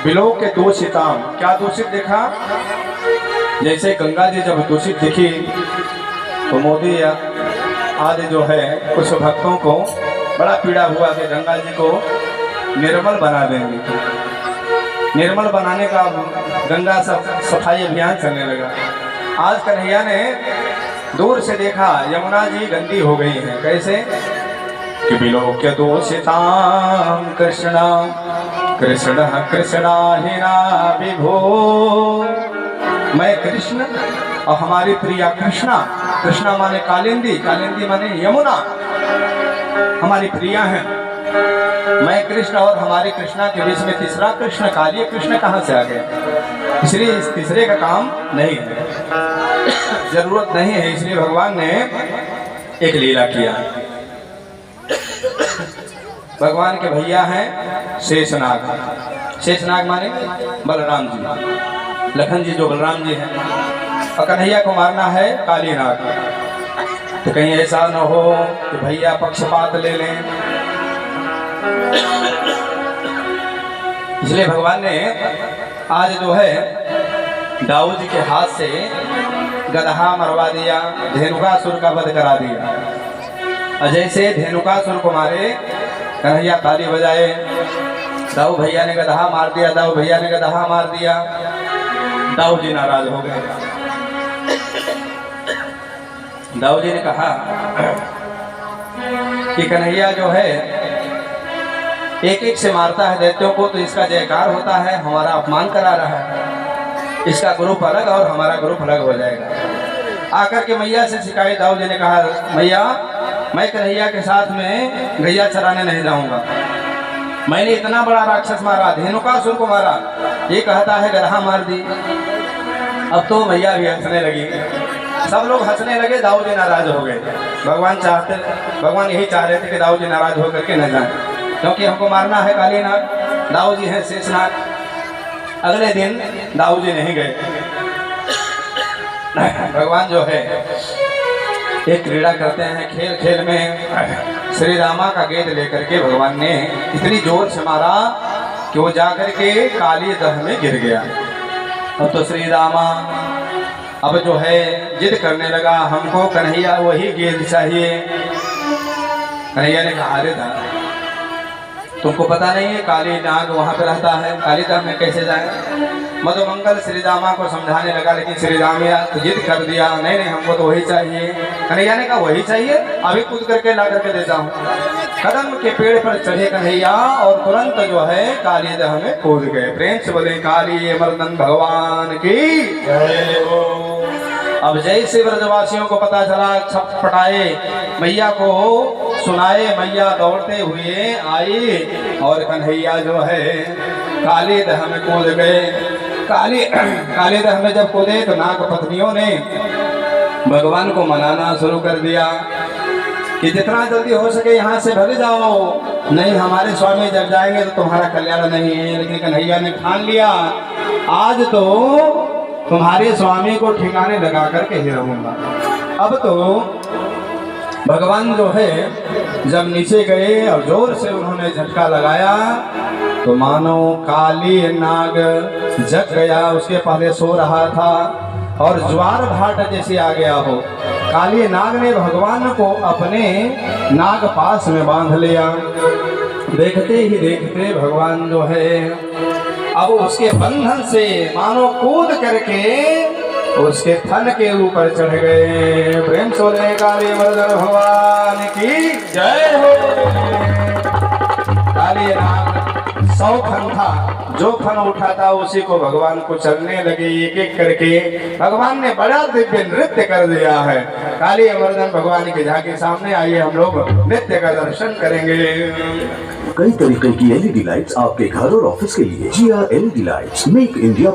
विलोक के दूषिताम। क्या दूषित देखा? जैसे गंगा जी जब दूषित दिखी तो मोदी आदि जो है कुछ भक्तों को बड़ा पीड़ा हुआ कि गंगा जी को निर्मल बना देंगे। निर्मल बनाने का गंगा सफाई अभियान चलने लगा। आज कन्हैया ने दूर से देखा यमुना जी गंदी हो गई है। कैसे? कि विलोक्य दूषितां कृष्णा कृष्ण कृष्णाहिना विभो। मैं कृष्ण और हमारी प्रिया कृष्णा, कृष्णा माने कालिंदी, कालिंदी माने यमुना, हमारी प्रिया है। मैं कृष्ण और हमारी कृष्णा के बीच में तीसरा कृष्ण, काली कृष्ण कहाँ से आ गया? इसलिए इस तीसरे का काम नहीं है, जरूरत नहीं है। इसलिए भगवान ने एक लीला किया। भगवान के भैया हैं शेषनाग। शेषनाग माने बलराम जी, लखन जी जो बलराम जी हैं, और कन्हैया को मारना है काली नाग। तो कहीं ऐसा न हो कि भैया पक्षपात ले लें, इसलिए भगवान ने आज जो है दाऊद जी के हाथ से गदहा मरवा दिया, धेनुकासुर का वध करा दिया। और जैसे धेनुकासुर को मारे, कन्हैया ताली बजाए, दाऊ भैया ने गदहा मार दिया, दाऊ भैया ने गदहा मार दिया। दाऊ जी नाराज हो गए। दाऊ जी ने कहा कि कन्हैया जो है एक एक से मारता है दैत्यों को, तो इसका जयकार होता है, हमारा अपमान करा रहा है। इसका ग्रुप अलग और हमारा ग्रुप अलग हो जाएगा। आकर के मैया से शिकायत, दाऊ जी ने कहा मैया मैं कन्हैया के साथ में गैया चराने नहीं जाऊंगा। मैंने इतना बड़ा राक्षस मारा, धेनुकासुर को मारा, ये कहता है गदहा मार दी। अब तो मैया भी हंसने लगी, सब लोग हंसने लगे, दाऊ जी नाराज हो गए। भगवान यही चाह रहे थे कि दाऊ जी नाराज होकर के न जाए, क्योंकि हमको मारना है काली नाग, दाऊ जी हैं शेषनाग। अगले दिन दाऊ जी नहीं गए। भगवान जो है एक क्रीड़ा करते हैं, खेल खेल में श्री रामा का गेंद लेकर के भगवान ने इतनी जोर से मारा कि वो जाकर के काली दह में गिर गया। अब तो श्री रामा अब जो है जिद करने लगा, हमको कन्हैया वही गेंद चाहिए। कन्हैया ने कहा अरे दा तुमको पता नहीं है काली नाग वहाँ पे रहता है, काली दह में कैसे जाए? मधुमंगल श्री रामा को समझाने लगा, लेकिन श्री रामिया तो जिद कर दिया, नहीं नहीं हमको तो वही चाहिए। कन्हैया ने कहा वही चाहिए, अभी कूद करके ला करके देता हूँ। कदम के पेड़ पर चढ़े कन्हैया और तुरंत जो है काली दह में कूद गए। प्रेम से बोले काली मर्दन भगवान की जय हो। अब जैसे ब्रजवासियों को पता चला, छटपटाए, मैया को सुनाए, मैया दौड़ते हुए आई और कन्हैया जो है काली दह में कूद गए। काली दह में जब कूदे तो नाग पत्नियों ने भगवान को मनाना शुरू कर दिया कि जितना जल्दी हो सके यहाँ से भाग जाओ, नहीं हमारे स्वामी जब जाएंगे तो तुम्हारा कल्याण नहीं है। लेकिन कन्हैया ने ठान लिया, आज तो तुम्हारे स्वामी को ठिकाने लगा करके ही रहूंगा। अब तो भगवान जो है जब नीचे गए और जोर से उन्होंने झटका लगाया तो मानो काली नाग जग गया। उसके पहले सो रहा था और ज्वार भाट जैसे आ गया हो। काली नाग ने भगवान को अपने नाग पास में बांध लिया देखते ही देखते भगवान जो है अब उसके बंधन से मानो कूद करके उसके थन के ऊपर चढ़ गए। प्रेम सोने काली मर्दन भगवान की जय हो। काली नाग 100 फन था, जो फन उठा था उसी को भगवान को चलने लगे एक एक करके। भगवान ने बड़ा दिव्य नृत्य कर दिया है। काली अमरदन भगवान के झांकी सामने आइए, हम लोग नृत्य का दर्शन करेंगे। कई तरीके की एलईडी लाइट्स आपके घर और ऑफिस के लिए। GR LED lights, make India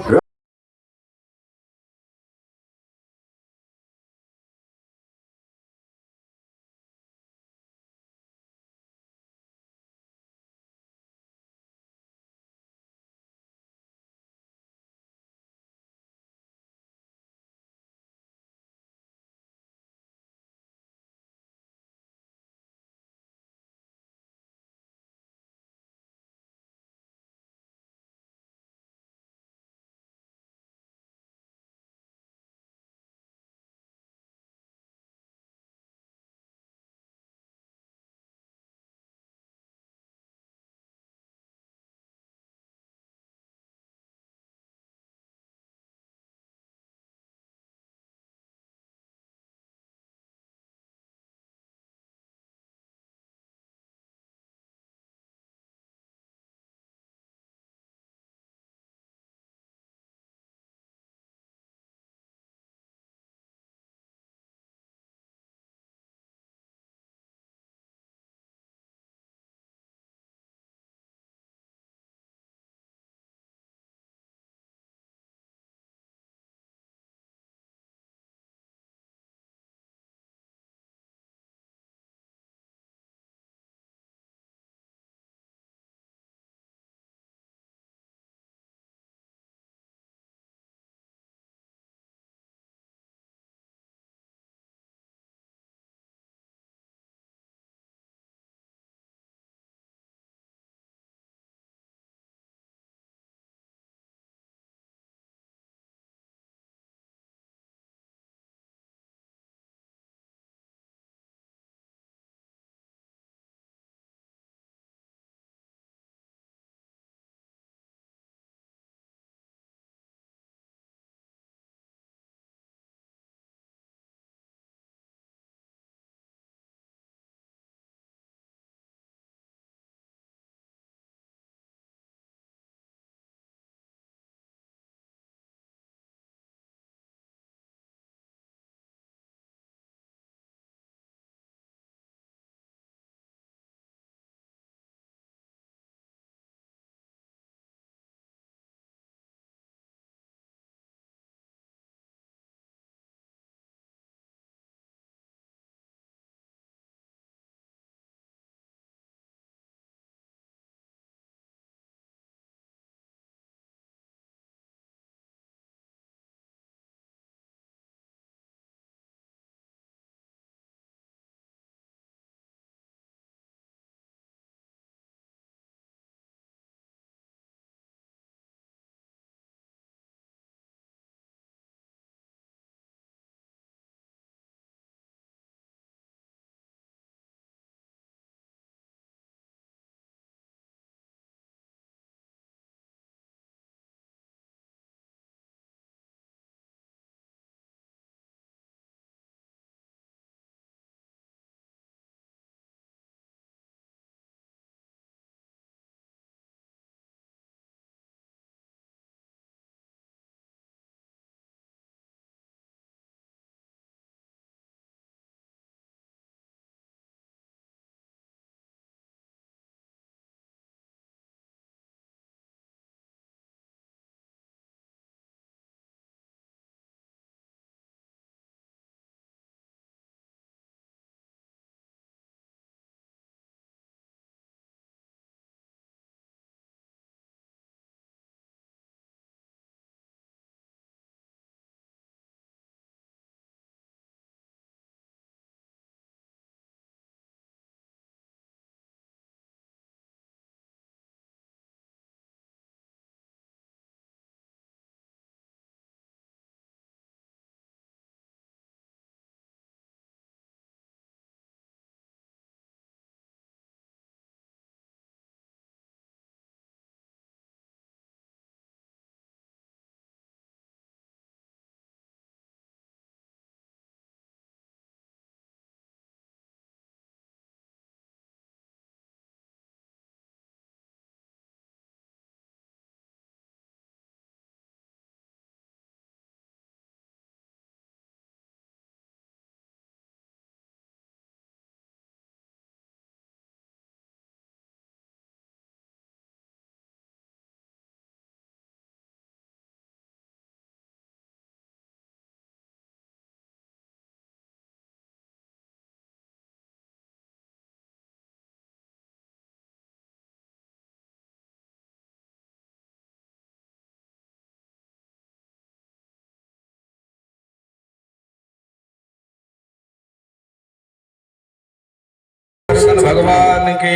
भगवान की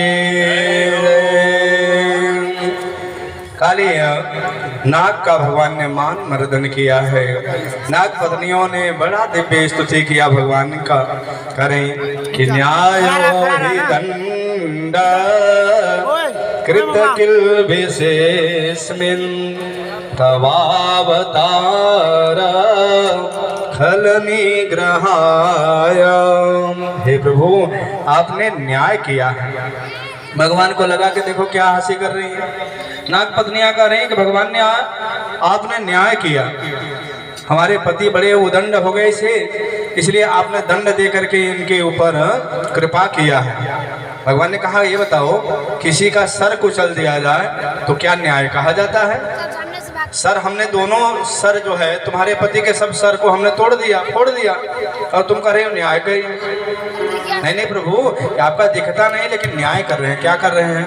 काली नाग का भगवान ने मान मर्दन किया है। नाग पत्नियों ने बड़ा दिव्य स्तुति किया भगवान का। करें कि न्याय दंड कृत किल विशेषमिन तवावतार खल निग्रहाय। हे प्रभु, आपने न्याय किया है। भगवान को लगा के देखो क्या हंसी कर रही है। नाग पत्नियां कह रही हैं कि भगवान ने आपने न्याय किया, हमारे पति बड़े उदंड हो गए थे, इसलिए आपने दंड दे करके इनके ऊपर कृपा किया है। भगवान ने कहा ये बताओ, किसी का सर कुचल दिया जाए तो क्या न्याय कहा जाता है? सर हमने दोनों सर जो है तुम्हारे पति के सब सर को हमने तोड़ दिया, फोड़ दिया, और तुम कह रहे हो न्याय करी। नहीं प्रभु, आपका दिखता नहीं लेकिन न्याय कर रहे हैं। क्या कर रहे हैं?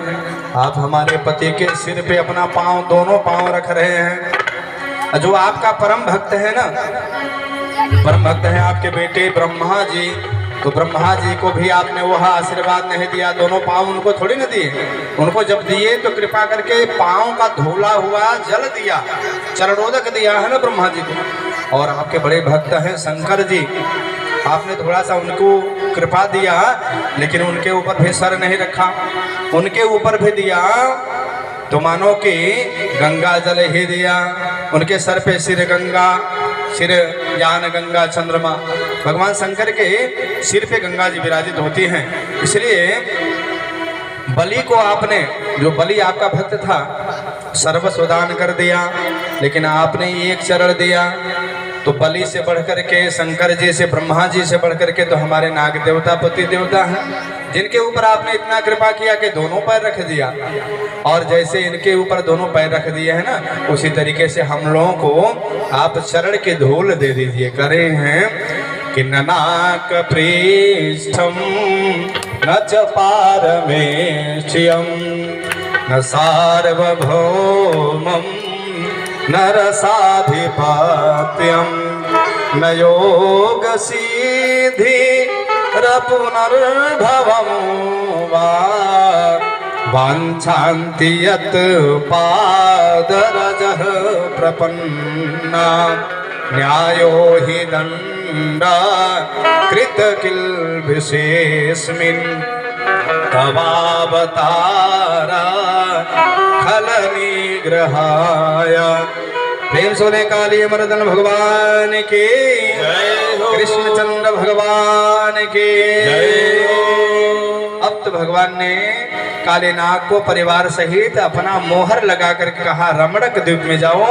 आप हमारे पति के सिर पे अपना पांव, दोनों पांव रख रहे हैं। जो आपका परम भक्त है ना, परम भक्त है आपके बेटे ब्रह्मा जी, तो ब्रह्मा जी को भी आपने वह आशीर्वाद नहीं दिया, दोनों पांव उनको थोड़ी न दिए। उनको जब दिए तो कृपा करके पांव का धुला हुआ जल दिया, चरणोदक दिया है ना ब्रह्मा जी को। और आपके बड़े भक्त हैं शंकर जी, आपने थोड़ा सा उनको कृपा दिया, लेकिन उनके ऊपर भी सर नहीं रखा, उनके ऊपर भी दिया तो मानो कि गंगा जल ही दिया। उनके सर पे सिर गंगा, सिर ज्ञान गंगा चंद्रमा। भगवान शंकर के सिर पे गंगा जी विराजित होती हैं, इसलिए बलि को आपने, जो बलि आपका भक्त था, सर्वस्व दान कर दिया, लेकिन आपने एक चरण दिया। तो बलि से बढ़कर के, शंकर जी से, ब्रह्मा जी से बढ़कर के तो हमारे नाग देवता पति देवता हैं, जिनके ऊपर आपने इतना कृपा किया कि दोनों पैर रख दिया। और जैसे इनके ऊपर दोनों पैर रख दिए हैं ना, उसी तरीके से हम लोगों को आप चरण के धूल दे दीजिए। करे हैं कि ननाक पृष्ठम न च पारमेष्ठियम न सार्वभौमम न रसाधिपत्यम न योग सिद्धि पुनर्भवम वा वाञ्छन्ति यत् पादरजः प्रपन्ना न्यायो हि दण्ड कृत किल विशेषमिन् तवावतारा खल निग्रहाय। प्रेम सोने काली मर्दन भगवान के, कृष्णचंद्र भगवान के। अब तो भगवान ने काले नाग को परिवार सहित अपना मोहर लगा करके कहा, रमणक द्वीप में जाओ,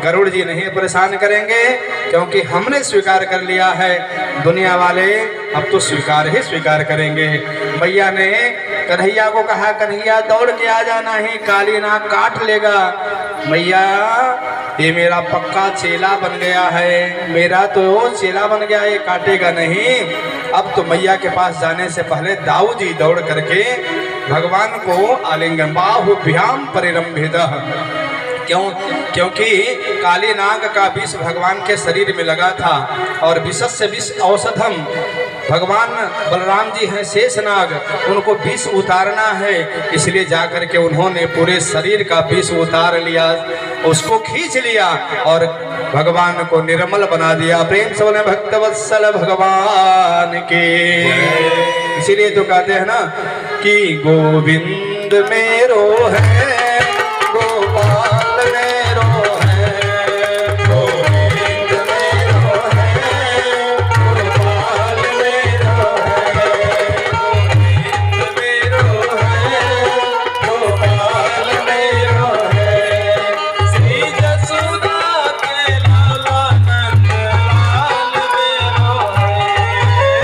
गरुड़ जी नहीं परेशान करेंगे, क्योंकि हमने स्वीकार कर लिया है। दुनिया वाले अब तो स्वीकार ही स्वीकार करेंगे। मैया ने कन्हैया को कहा, कन्हैया दौड़ के आ जाना, ही काली नाग काट लेगा। मैया ये मेरा पक्का चेला बन गया है, मेरा तो चेला बन गया, ये काटेगा नहीं। अब तो मैया के पास जाने से पहले दाऊ जी दौड़ करके भगवान को आलिंगन, बाहुभ्याम परिरंभितः। क्योंकि काली नाग का विष भगवान के शरीर में लगा था, और विषस्य विष औषधम। भगवान बलराम जी हैं शेषनाग, उनको विष उतारना है, इसलिए जाकर के उन्होंने पूरे शरीर का विष उतार लिया, उसको खींच लिया और भगवान को निर्मल बना दिया। प्रेम से बोले भक्तवत्सल भगवान के। इसीलिए तो कहते हैं ना कि गोविंद मेरो है, गोपाल मेरो है, गोविंद मेरो है, गोपाल मेरो है, गोविंद मेरो है, गोपाल मेरो है, श्री जसोदा के लाला नंद लाल मेरो है,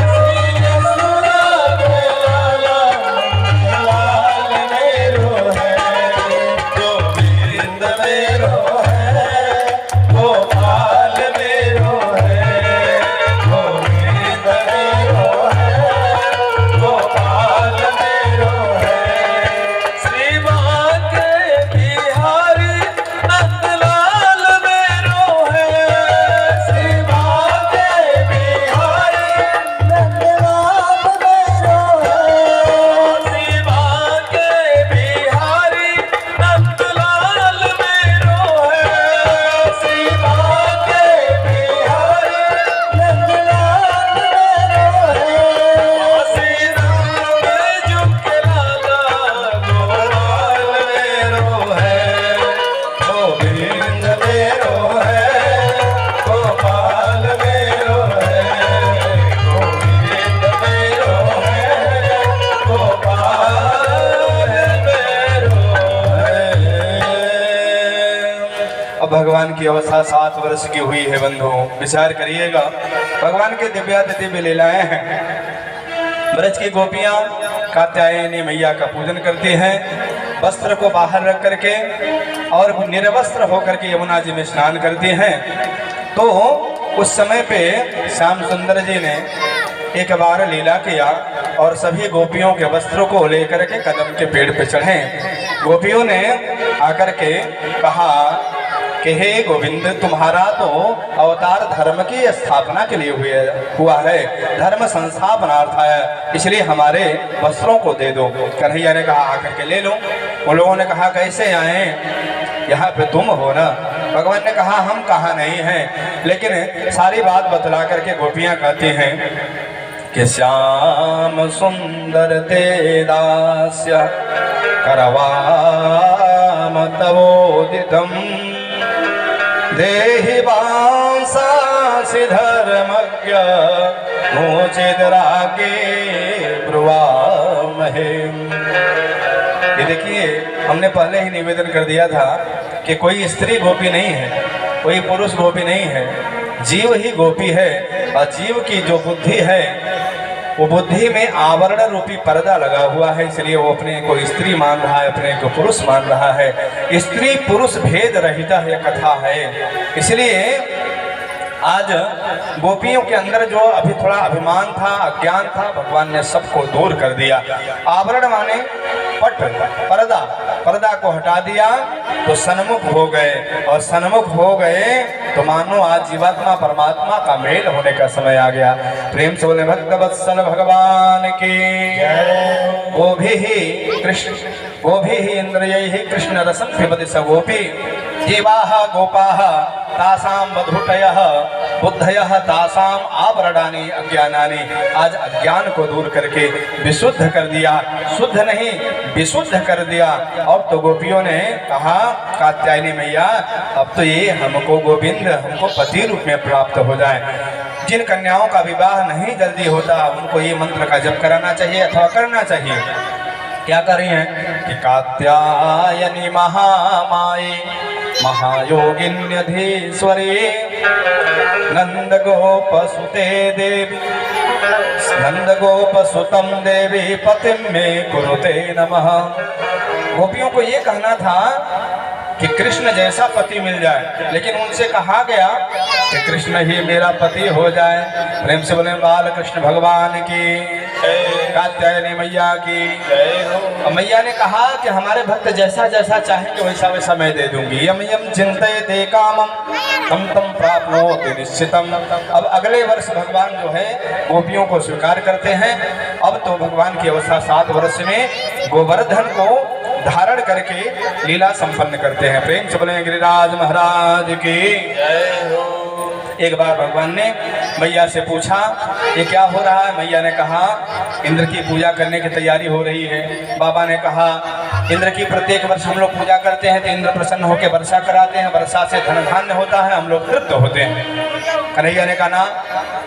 श्री जसोदा के लाला नंद लाल मेरो है। भगवान की अवस्था 7 वर्ष की हुई है बंधु, विचार करिएगा। भगवान के दिव्य लीलाएं हैं। ब्रज की गोपियां कात्यायनी मैया का पूजन करती हैं, वस्त्र को बाहर रख करके और निर्वस्त्र होकर के यमुना जी में स्नान करती हैं। तो उस समय पे श्याम सुंदर जी ने एक बार लीला किया और सभी गोपियों के वस्त्रों को लेकर के कदम के पेड़ पे चढ़े। गोपियों ने आकर के कहा कि हे गोविंद, तुम्हारा तो अवतार धर्म की स्थापना के लिए हुआ है, धर्म संस्थापनार्थ है, इसलिए हमारे वस्त्रों को दे दो। कन्हैया ने कहा आकर के ले लो। उन लोगों ने कहा कैसे आए, यहाँ पे तुम हो ना। भगवान ने कहा हम कहाँ नहीं हैं, लेकिन सारी बात बतला करके गोपियाँ कहती हैं कि श्याम सुंदर ते दास्य करवाम तवोदितम देहि वांसासि धर्मज्ञ मोचिदरागे ब्रुवामहे। ये देखिए, हमने पहले ही निवेदन कर दिया था कि कोई स्त्री गोपी नहीं है, कोई पुरुष गोपी नहीं है, जीव ही गोपी है। और जीव की जो बुद्धि है वो बुद्धि में आवरण रूपी पर्दा लगा हुआ है, इसलिए वो अपने को स्त्री मान रहा है, अपने को पुरुष मान रहा है। स्त्री पुरुष भेद रहित यह कथा है। इसलिए आज गोपियों के अंदर जो अभी थोड़ा अभिमान था, अज्ञान था, भगवान ने सबको दूर कर दिया। आवरण माने पट, पर्दा, पर्दा को हटा दिया तो सन्मुख हो गए, और सन्मुख हो गए तो मानो आज जीवात्मा परमात्मा का मेल होने का समय आ गया। प्रेम से बोले भक्त वत्सल भगवान की। गोभी ही कृष्ण, गोभी ही इंद्रियैहि कृष्ण रसं पिबति स गोपी, जीवाः गोपाः तासां वधूटयः बुद्धयः तासां आवरणानि अज्ञानानि। आज अज्ञान को दूर करके विशुद्ध कर दिया, शुद्ध नहीं विशुद्ध कर दिया। और तो गोपियों ने कहा कात्यायनी मैया, अब तो ये हमको गोविंद, हमको पति रूप में प्राप्त हो जाए। जिन कन्याओं का विवाह नहीं जल्दी होता उनको ये मंत्र का जप कराना चाहिए अथवा करना चाहिए। क्या कर रही हैं कि कात्यायनी महामाई महायोगिन्यधीश्वरी नंद गोपसुते देवी, नंद गोपसुतम देवी पतिम में कुरुते नमः। गोपियों को ये कहना था कि कृष्ण जैसा पति मिल जाए, लेकिन उनसे कहा गया कि कृष्ण ही मेरा पति हो जाए। प्रेम से बोले बाल कृष्ण भगवान की, कात्यायनी मैया की। मैया ने कहा कि हमारे भक्त जैसा जैसा चाहेंगे वैसा वैसा मैं दे दूंगी। यम यम चिंतयते कामम तम तम प्राप्नोति निश्चितम। अब अगले वर्ष भगवान जो है गोपियों को स्वीकार करते हैं। अब तो भगवान की अवस्था 7 वर्ष में गोवर्धन को धारण करके लीला संपन्न करते हैं। प्रेम से बोले गिरिराज महाराज की। एक बार भगवान ने मैया से पूछा ये क्या हो रहा है। मैया ने कहा इंद्र की पूजा करने की तैयारी हो रही है। बाबा ने कहा इंद्र की प्रत्येक वर्ष हम लोग पूजा करते हैं तो इंद्र प्रसन्न होकर वर्षा कराते हैं, वर्षा से धन धान्य होता है, हम लोग तृप्त होते हैं। कन्हैया ने कहा ना,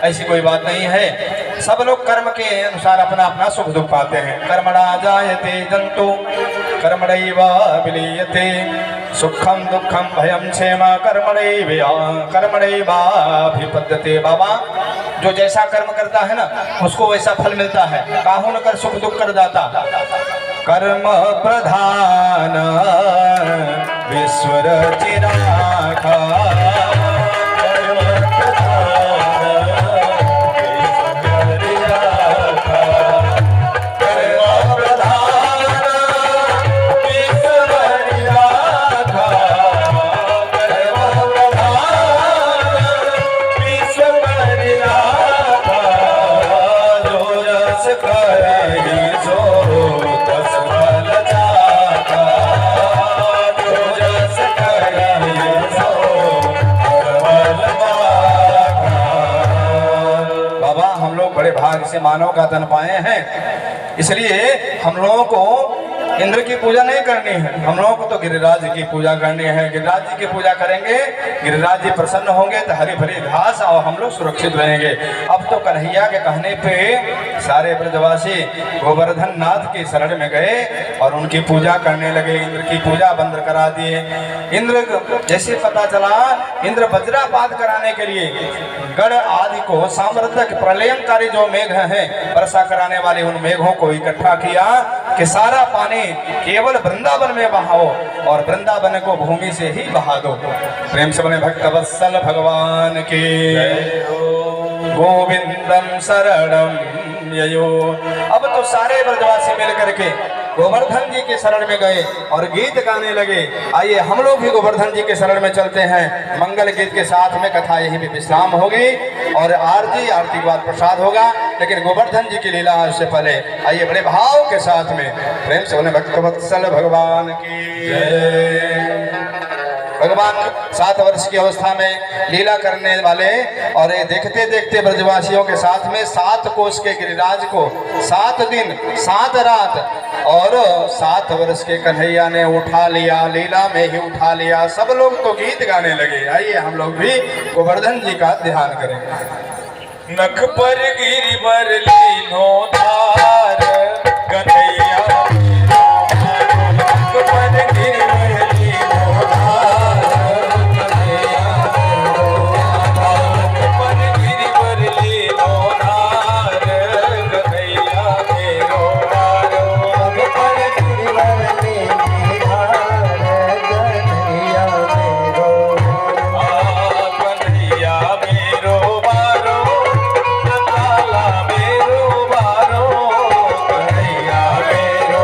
ऐसी कोई बात नहीं है, सब लोग कर्म के अनुसार अपना अपना सुख दुख पाते हैं। कर्मणा जायते जंतु कर्मणैव विलीयते, सुखम दुखम भयम क्षेम कर्मणैवाभिपद्यते। बाबा जो जैसा कर्म करता है ना उसको वैसा फल मिलता है, काहू न कर सुख दुख कर दाता। कर्म प्रधान विश्वर चिराखा, भाग से मानव का तन पाए हैं, इसलिए हम लोगों को इंद्र की पूजा नहीं करनी है, हम लोगों को तो गिरिराज की पूजा करनी है। गिरिराज जी की पूजा करेंगे, गिरिराज जी प्रसन्न होंगे तो हरी भरी घास और हम लोग सुरक्षित रहेंगे। अब तो कन्हैया के कहने पे सारे ब्रजवासी गोवर्धन नाथ की शरण में गए और उनकी पूजा करने लगे। इंद्र की पूजा बंद करा दिए। इंद्र जैसे पता चला, इंद्र वज्रापात कराने के लिए गढ़ आदि को सामर्थ्य प्रलयंकारी जो मेघ है वर्षा कराने वाले उन मेघों को इकट्ठा किया कि सारा पानी केवल वृंदावन में बहाओ और वृंदावन को भूमि से ही बहा दो। प्रेम से बने भक्त वत्सल भगवान की गोविंदम शरणम ययो। अब तो सारे ब्रजवासी मिल करके गोवर्धन जी के शरण में गए और गीत गाने लगे। आइए हम लोग भी गोवर्धन जी के शरण में चलते हैं। मंगल गीत के साथ में कथा यही भी विश्राम होगी और आरती के बाद प्रसाद होगा। लेकिन गोवर्धन जी की लीला से पहले आइए बड़े भाव के साथ में प्रेम से बोले भक्त वत्सल भगवान की जय। भगवान 7 वर्ष की अवस्था में लीला करने वाले और ये देखते देखते ब्रजवासियों के साथ में 7 कोस के गिरिराज को 7 दिन 7 रात और 7 वर्ष के कन्हैया ने उठा लिया, लीला में ही उठा लिया। सब लोग तो गीत गाने लगे। आइए हम लोग भी गोवर्धन जी का ध्यान करें। नख पर गिरिवर लीनो धार कन्हैया नख पर गिरिवर लीनो धार कन्हैया नख पर गिरिवर लीनो धार कन्हैया मेरो वारो नख पर गिरिवर लीनो धार कन्हैया मेरो कन्हैया मेरो वारो काला मेरो वारो कन्हैया मेरो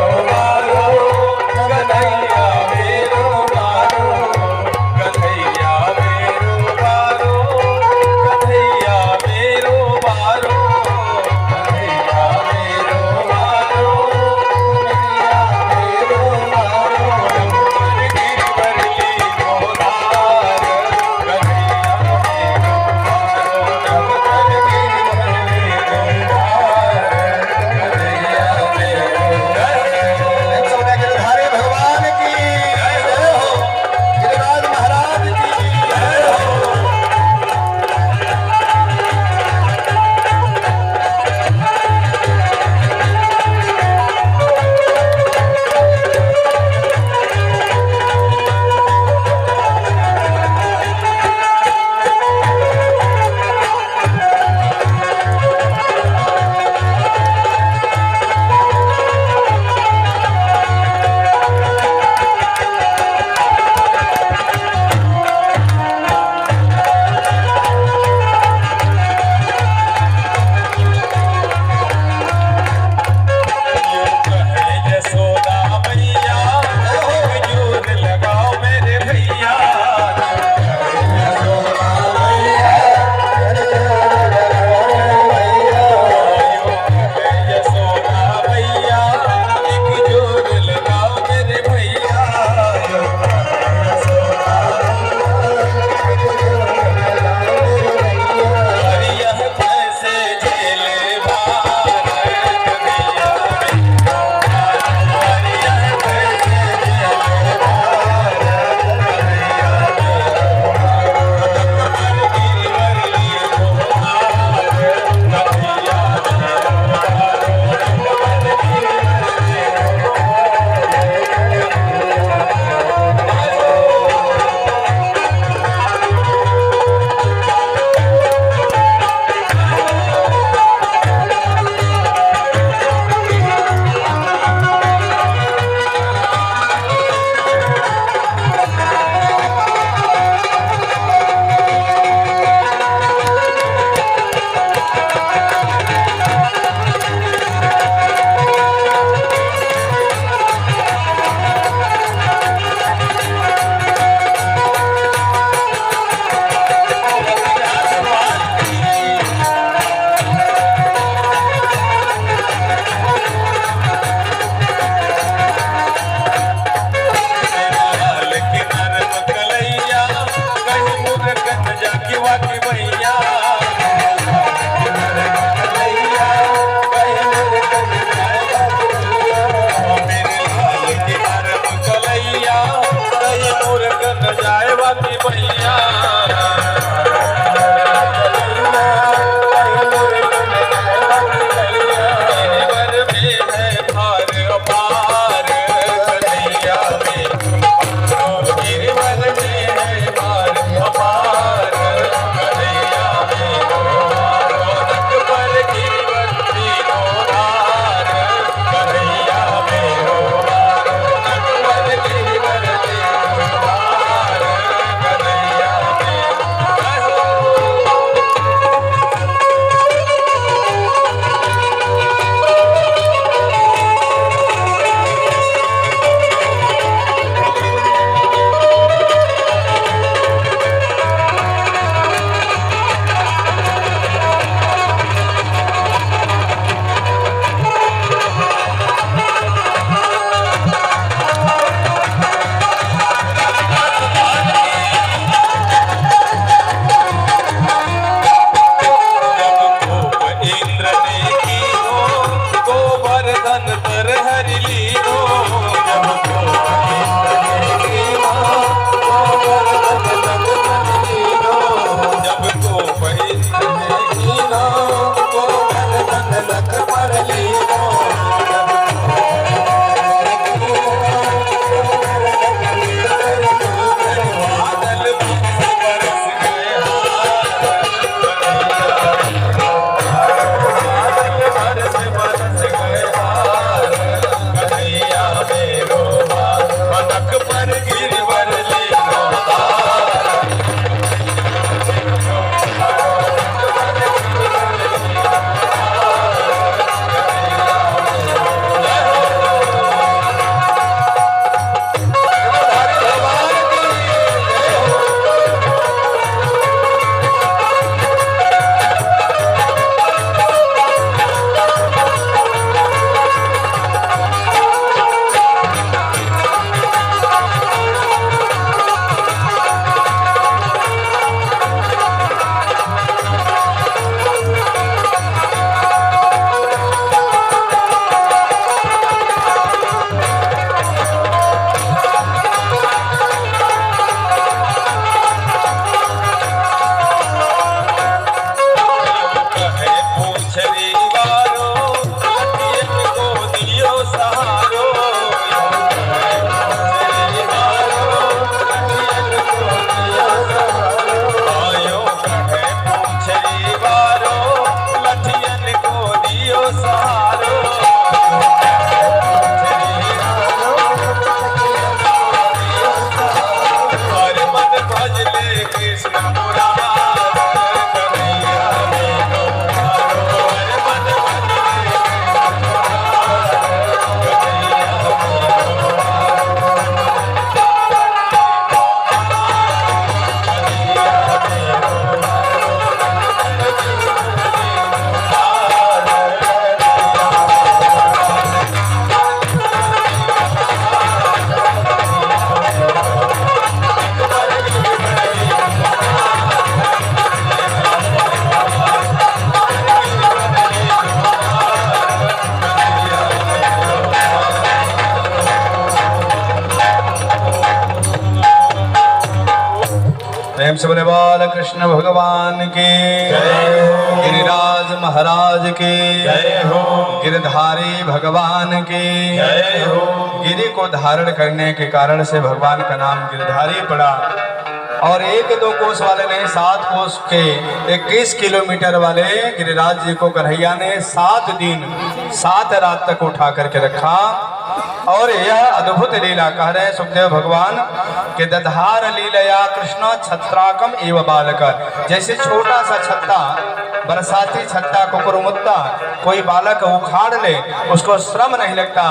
प्रेम से बोले बाल कृष्ण भगवान की गिरिराज महाराज की जय हो गिरधारी भगवान की जय हो गिरि को धारण करने के कारण से भगवान का नाम गिरधारी पड़ा। और 1-2 कोस वाले ने 7 कोस के 21 किलोमीटर वाले गिरिराज जी को कन्हैया ने 7 दिन 7 रात तक उठा करके रखा। और यह अद्भुत लीला कह रहे हैं सुखदेव भगवान के दधार लीलया कृष्ण छत्राकम एव बालक। जैसे छोटा सा छत्ता बरसाती छत्ता कुकुरमुत्ता कोई बालक उखाड़ ले उसको श्रम नहीं लगता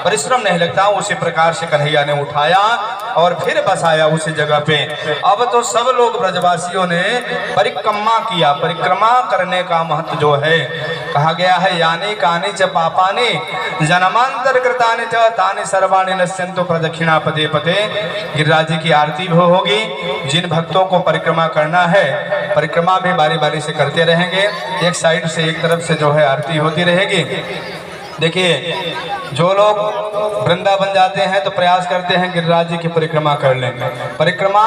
परिश्रम नहीं लगता, उसी प्रकार से कन्हैया ने उठाया और फिर बसाया उसी जगह पे। अब तो सब लोग ब्रजवासियों ने परिक्रमा किया। परिक्रमा करने का महत्व जो है कहा गया है यानी कानी च पापानि जन्मांतर कृतानि च तानि सर्वाणि नश्यन्तु प्रदक्षिणा पदे पदे। गिरिराज जी की आरती भी होगी। जिन भक्तों को परिक्रमा करना है परिक्रमा भी बारी बारी से करते रहेंगे, एक साइड से एक तरफ से जो है आरती होती रहेगी। देखिए जो लोग वृंदावन जाते हैं तो प्रयास करते हैं गिरिराज जी की परिक्रमा कर लें। परिक्रमा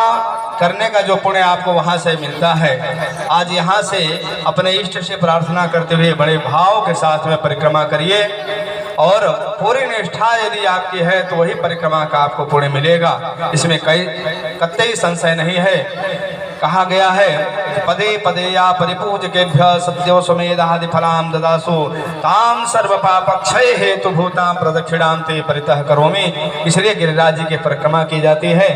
करने का जो पुण्य आपको वहाँ से मिलता है, आज यहाँ से अपने इष्ट से प्रार्थना करते हुए बड़े भाव के साथ में परिक्रमा करिए और पूरी निष्ठा यदि आपकी है तो वही परिक्रमा का आपको पुण्य मिलेगा। इसमें कतई संशय नहीं है। कहा गया है पदे पदे या परिपूजकेभ्य सत्यो स्वमेधादि फलाम ददासु ताम सर्व पापक्षय हेतु भूतां प्रदक्षिणां ते परितः करोमि। इसलिए गिरिराज जी की परिक्रमा की जाती है।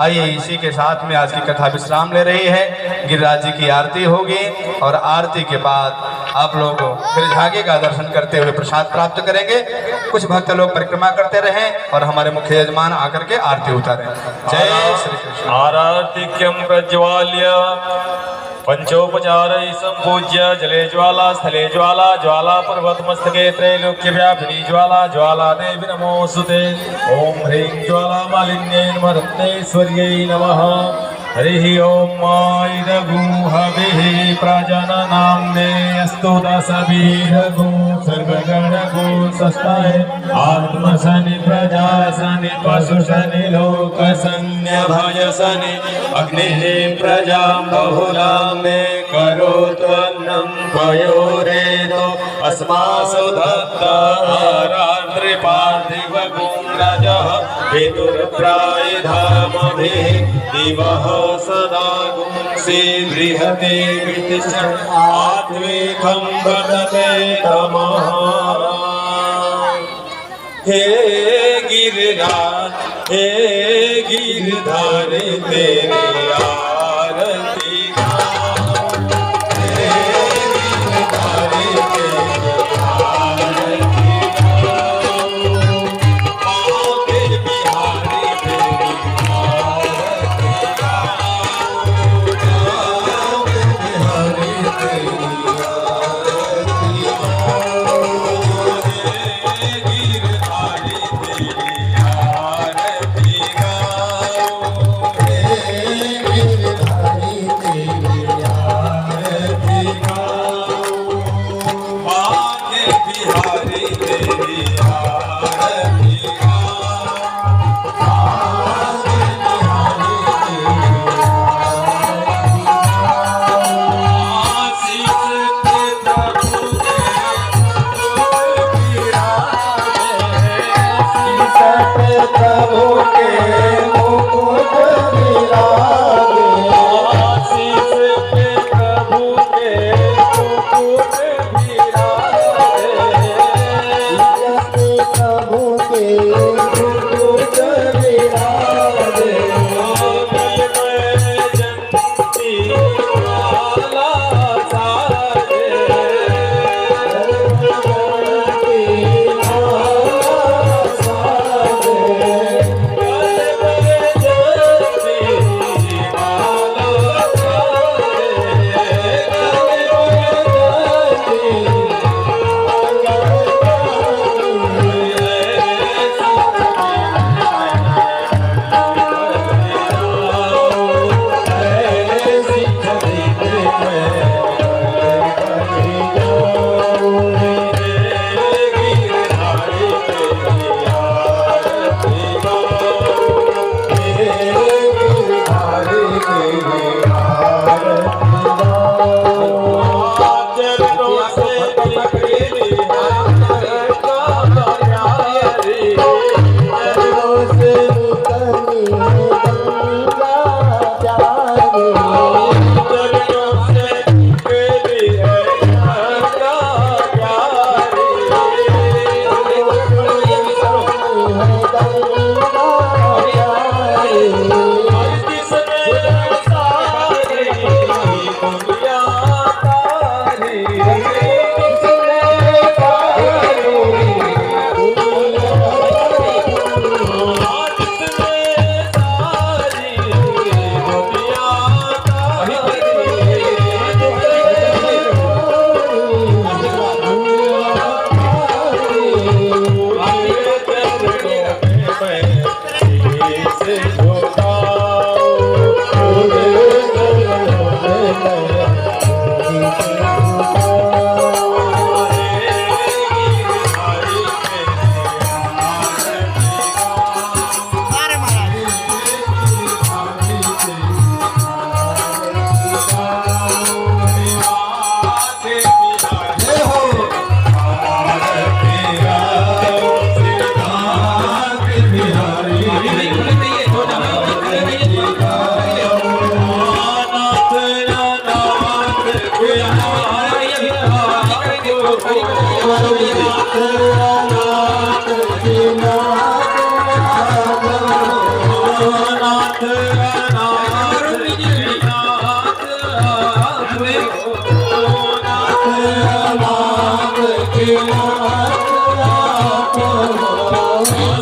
आइए इसी के साथ में आज की कथा विश्राम ले रही है। गिरिराज जी की आरती होगी और आरती के बाद आप लोग फिर झागे का दर्शन करते हुए प्रसाद प्राप्त करेंगे। कुछ भक्त लोग परिक्रमा करते रहें और हमारे मुख्य यजमान आकर के आरती उतारें। जय श्री कृष्ण। आरार्तिक्यं प्रज्वाल्य पंचोपचारैः सम्पूज्य जले ज्वाला स्थले ज्वाला ज्वाला पर्वतमस्तके त्रैलोक्य व्यापिनी ज्वाला ज्वाला देवी नमोऽस्तुते। ओम ह्रीं ज्वाला मालिन्यै नमः रत्नेश्वर्यै नमः। हरिः ओम मायरगुहविः प्रजननाम्ने अस्तु दशभिरगु सर्वगणगु सस्ताय आत्मशनि प्रजाशनि पशुशनि लोकशन्य भयशनि अग्निः प्रजां बहुलां मे करोतु अन्नं पयोरेतो अस्मासु दत्तारात्रिपार्थिवगुण्रजः पितुर्प्रायधामभिः दिवः सदा गुंसि बृहते वितिष्ठन् आत्मेकं वदते तमः। हे गिरिराज हे गिरधारी तेरी आरती हे गिरधारी तेरी आरती आके बिहारी तेरी गिरधारी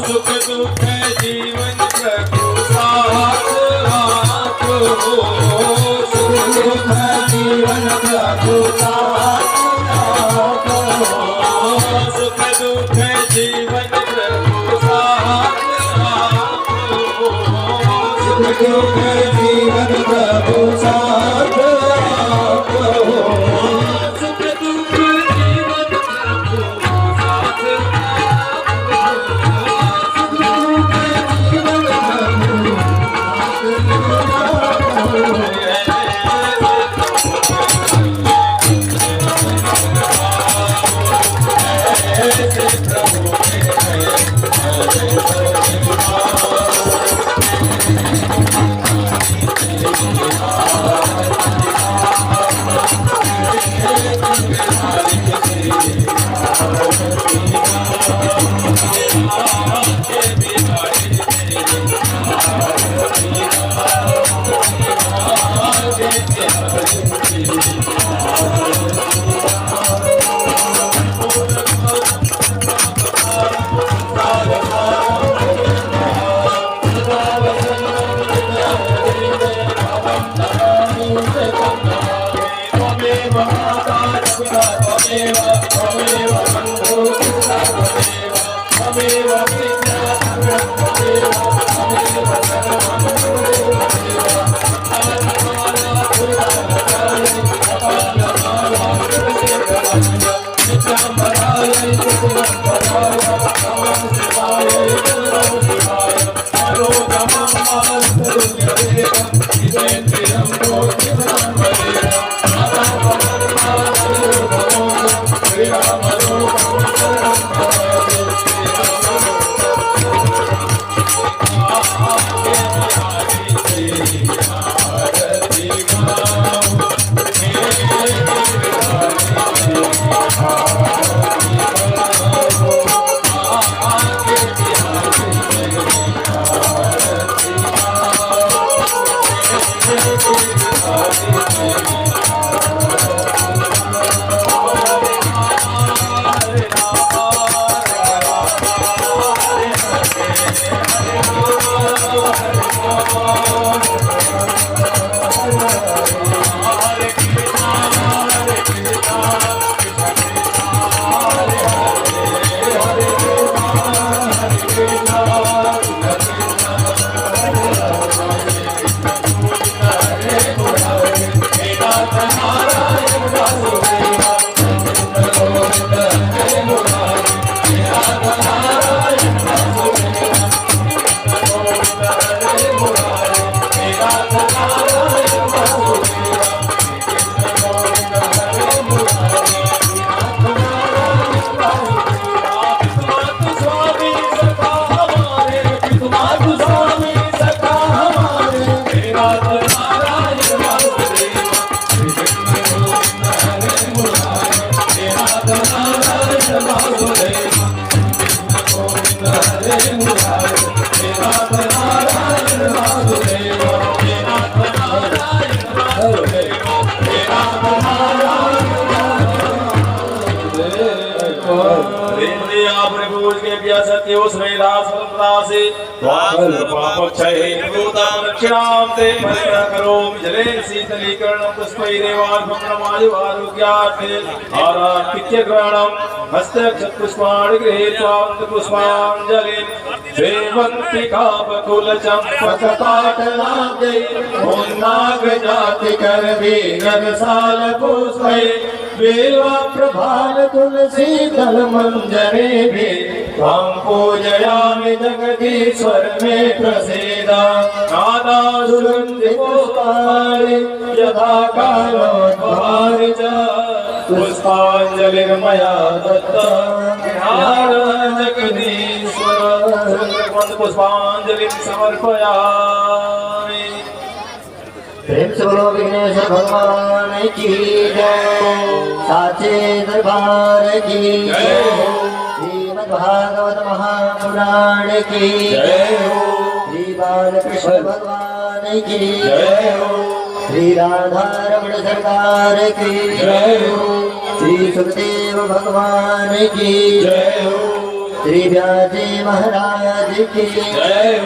सुख दुख जीवन प्रभु साथ हाथ हो सुख दुख जीवन प्रभु साथ हाथ हो सुख दुख जीवन प्रभु साथ हाथ हो सुख दुख जीवन प्रभु साथ हाथ हो सुख दुख जीवन प्रभु साथ प्रभाल तुलसी दल मंजरे भी त्वं पूजयामि जगदीश्वर मे प्रसीदा नाना सुगन्धि पुष्पाणि यथा कालोद्भारि च पुष्पाञ्जलिर्मया दत्ता जगदीश्वर पुष्पाञ्जलिं समर्पयामि। प्रेम से बोलो विघ्नेश्वर भगवान की जय, साचे दरबार की जय, श्रीमद्भागवत महापुराण की जय, श्री बालकृष्ण भगवान की जय, श्री राधा रमण सरकार की जय, श्री सुखदेव भगवान की जय, श्री व्यासी महाराज की जय,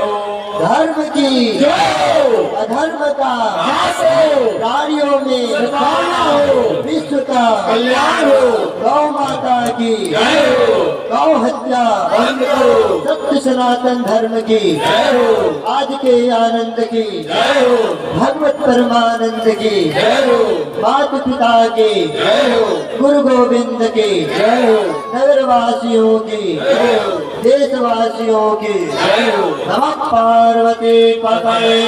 धर्म की जय, अधर्म का नाश हो, प्राणियों में सद्भावना हो, विश्व का कल्याण हो, गौ माता की जय हो, गौ हत्या बंद करो, सत्य सनातन धर्म की जय हो, आज के आनंद की जय हो, भगवत परमानंद की जय हो, माता पिता की जय हो, गुरु गोविंद की जय हो, नगरवासियों की जय हो, देशवासियों की जय हो। नमः पार्वती पतये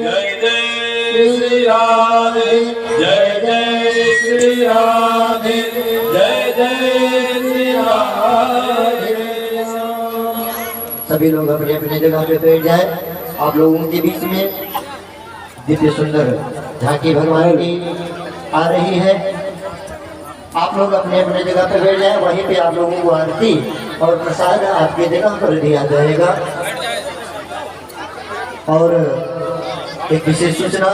जय जय श्री राधे, जय जय श्री राधे, जय जय श्री राधे। सभी लोग अपने अपने जगह पे बैठ जाए। आप लोगों के बीच में दिव्य सुंदर झांकी भगवान की आ रही है। आप लोग अपने अपने जगह पे बैठ जाए। वहीं पे आप लोगों को आरती और प्रसाद आपकी जगह पर दिया जाएगा। और एक विशेष सूचना,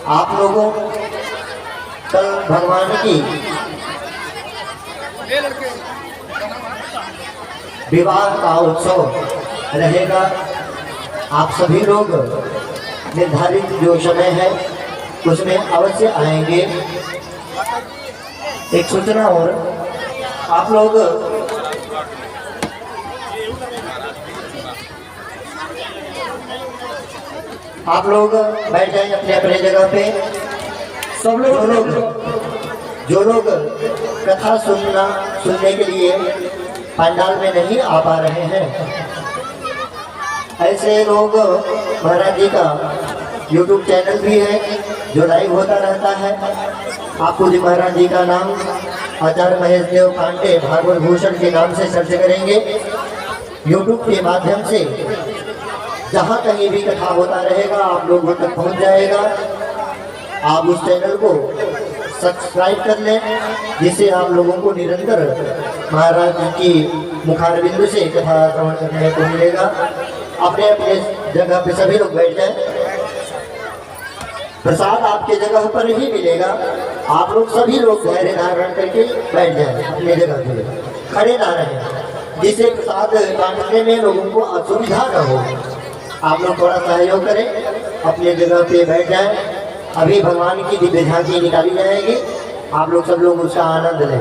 आप लोगों कल भगवान की विवाह का उत्सव रहेगा। आप सभी लोग निर्धारित जो समय है उसमें अवश्य आएंगे। एक सूचना और, आप लोग बैठ जाएं अपने अपने जगह पे। सब जो लोग कथा सुनने के लिए पंडाल में नहीं आ पा रहे हैं, ऐसे लोग महाराज जी का YouTube चैनल भी है जो लाइव होता रहता है। आपको जी महाराज जी का नाम आचार्य महेश देव पांडे भागवत भूषण के नाम से सर्च करेंगे। YouTube के माध्यम से जहाँ कहीं भी कथा होता रहेगा आप लोगों तक पहुँच जाएगा। आप उस चैनल को सब्सक्राइब कर लें, जिससे आप लोगों को निरंतर महाराज की मुखारबिंदु से कथा श्रवण करने को मिलेगा। अपने अपने जगह पे सभी लोग बैठ जाएं। प्रसाद आपके जगह पर ही मिलेगा। आप लोग सभी लोग धैर्य धारण करके बैठ जाएं अपने जगह पे, खड़े ना रहें, जिससे प्रसाद बांटने में लोगों को असुविधा न हो। आप लोग थोड़ा सहयोग करें, अपने जगह पे बैठ जाएं। अभी भगवान की दिव्य झांकी निकाली जाएगी, आप लोग सब लोग उसका आनंद लें।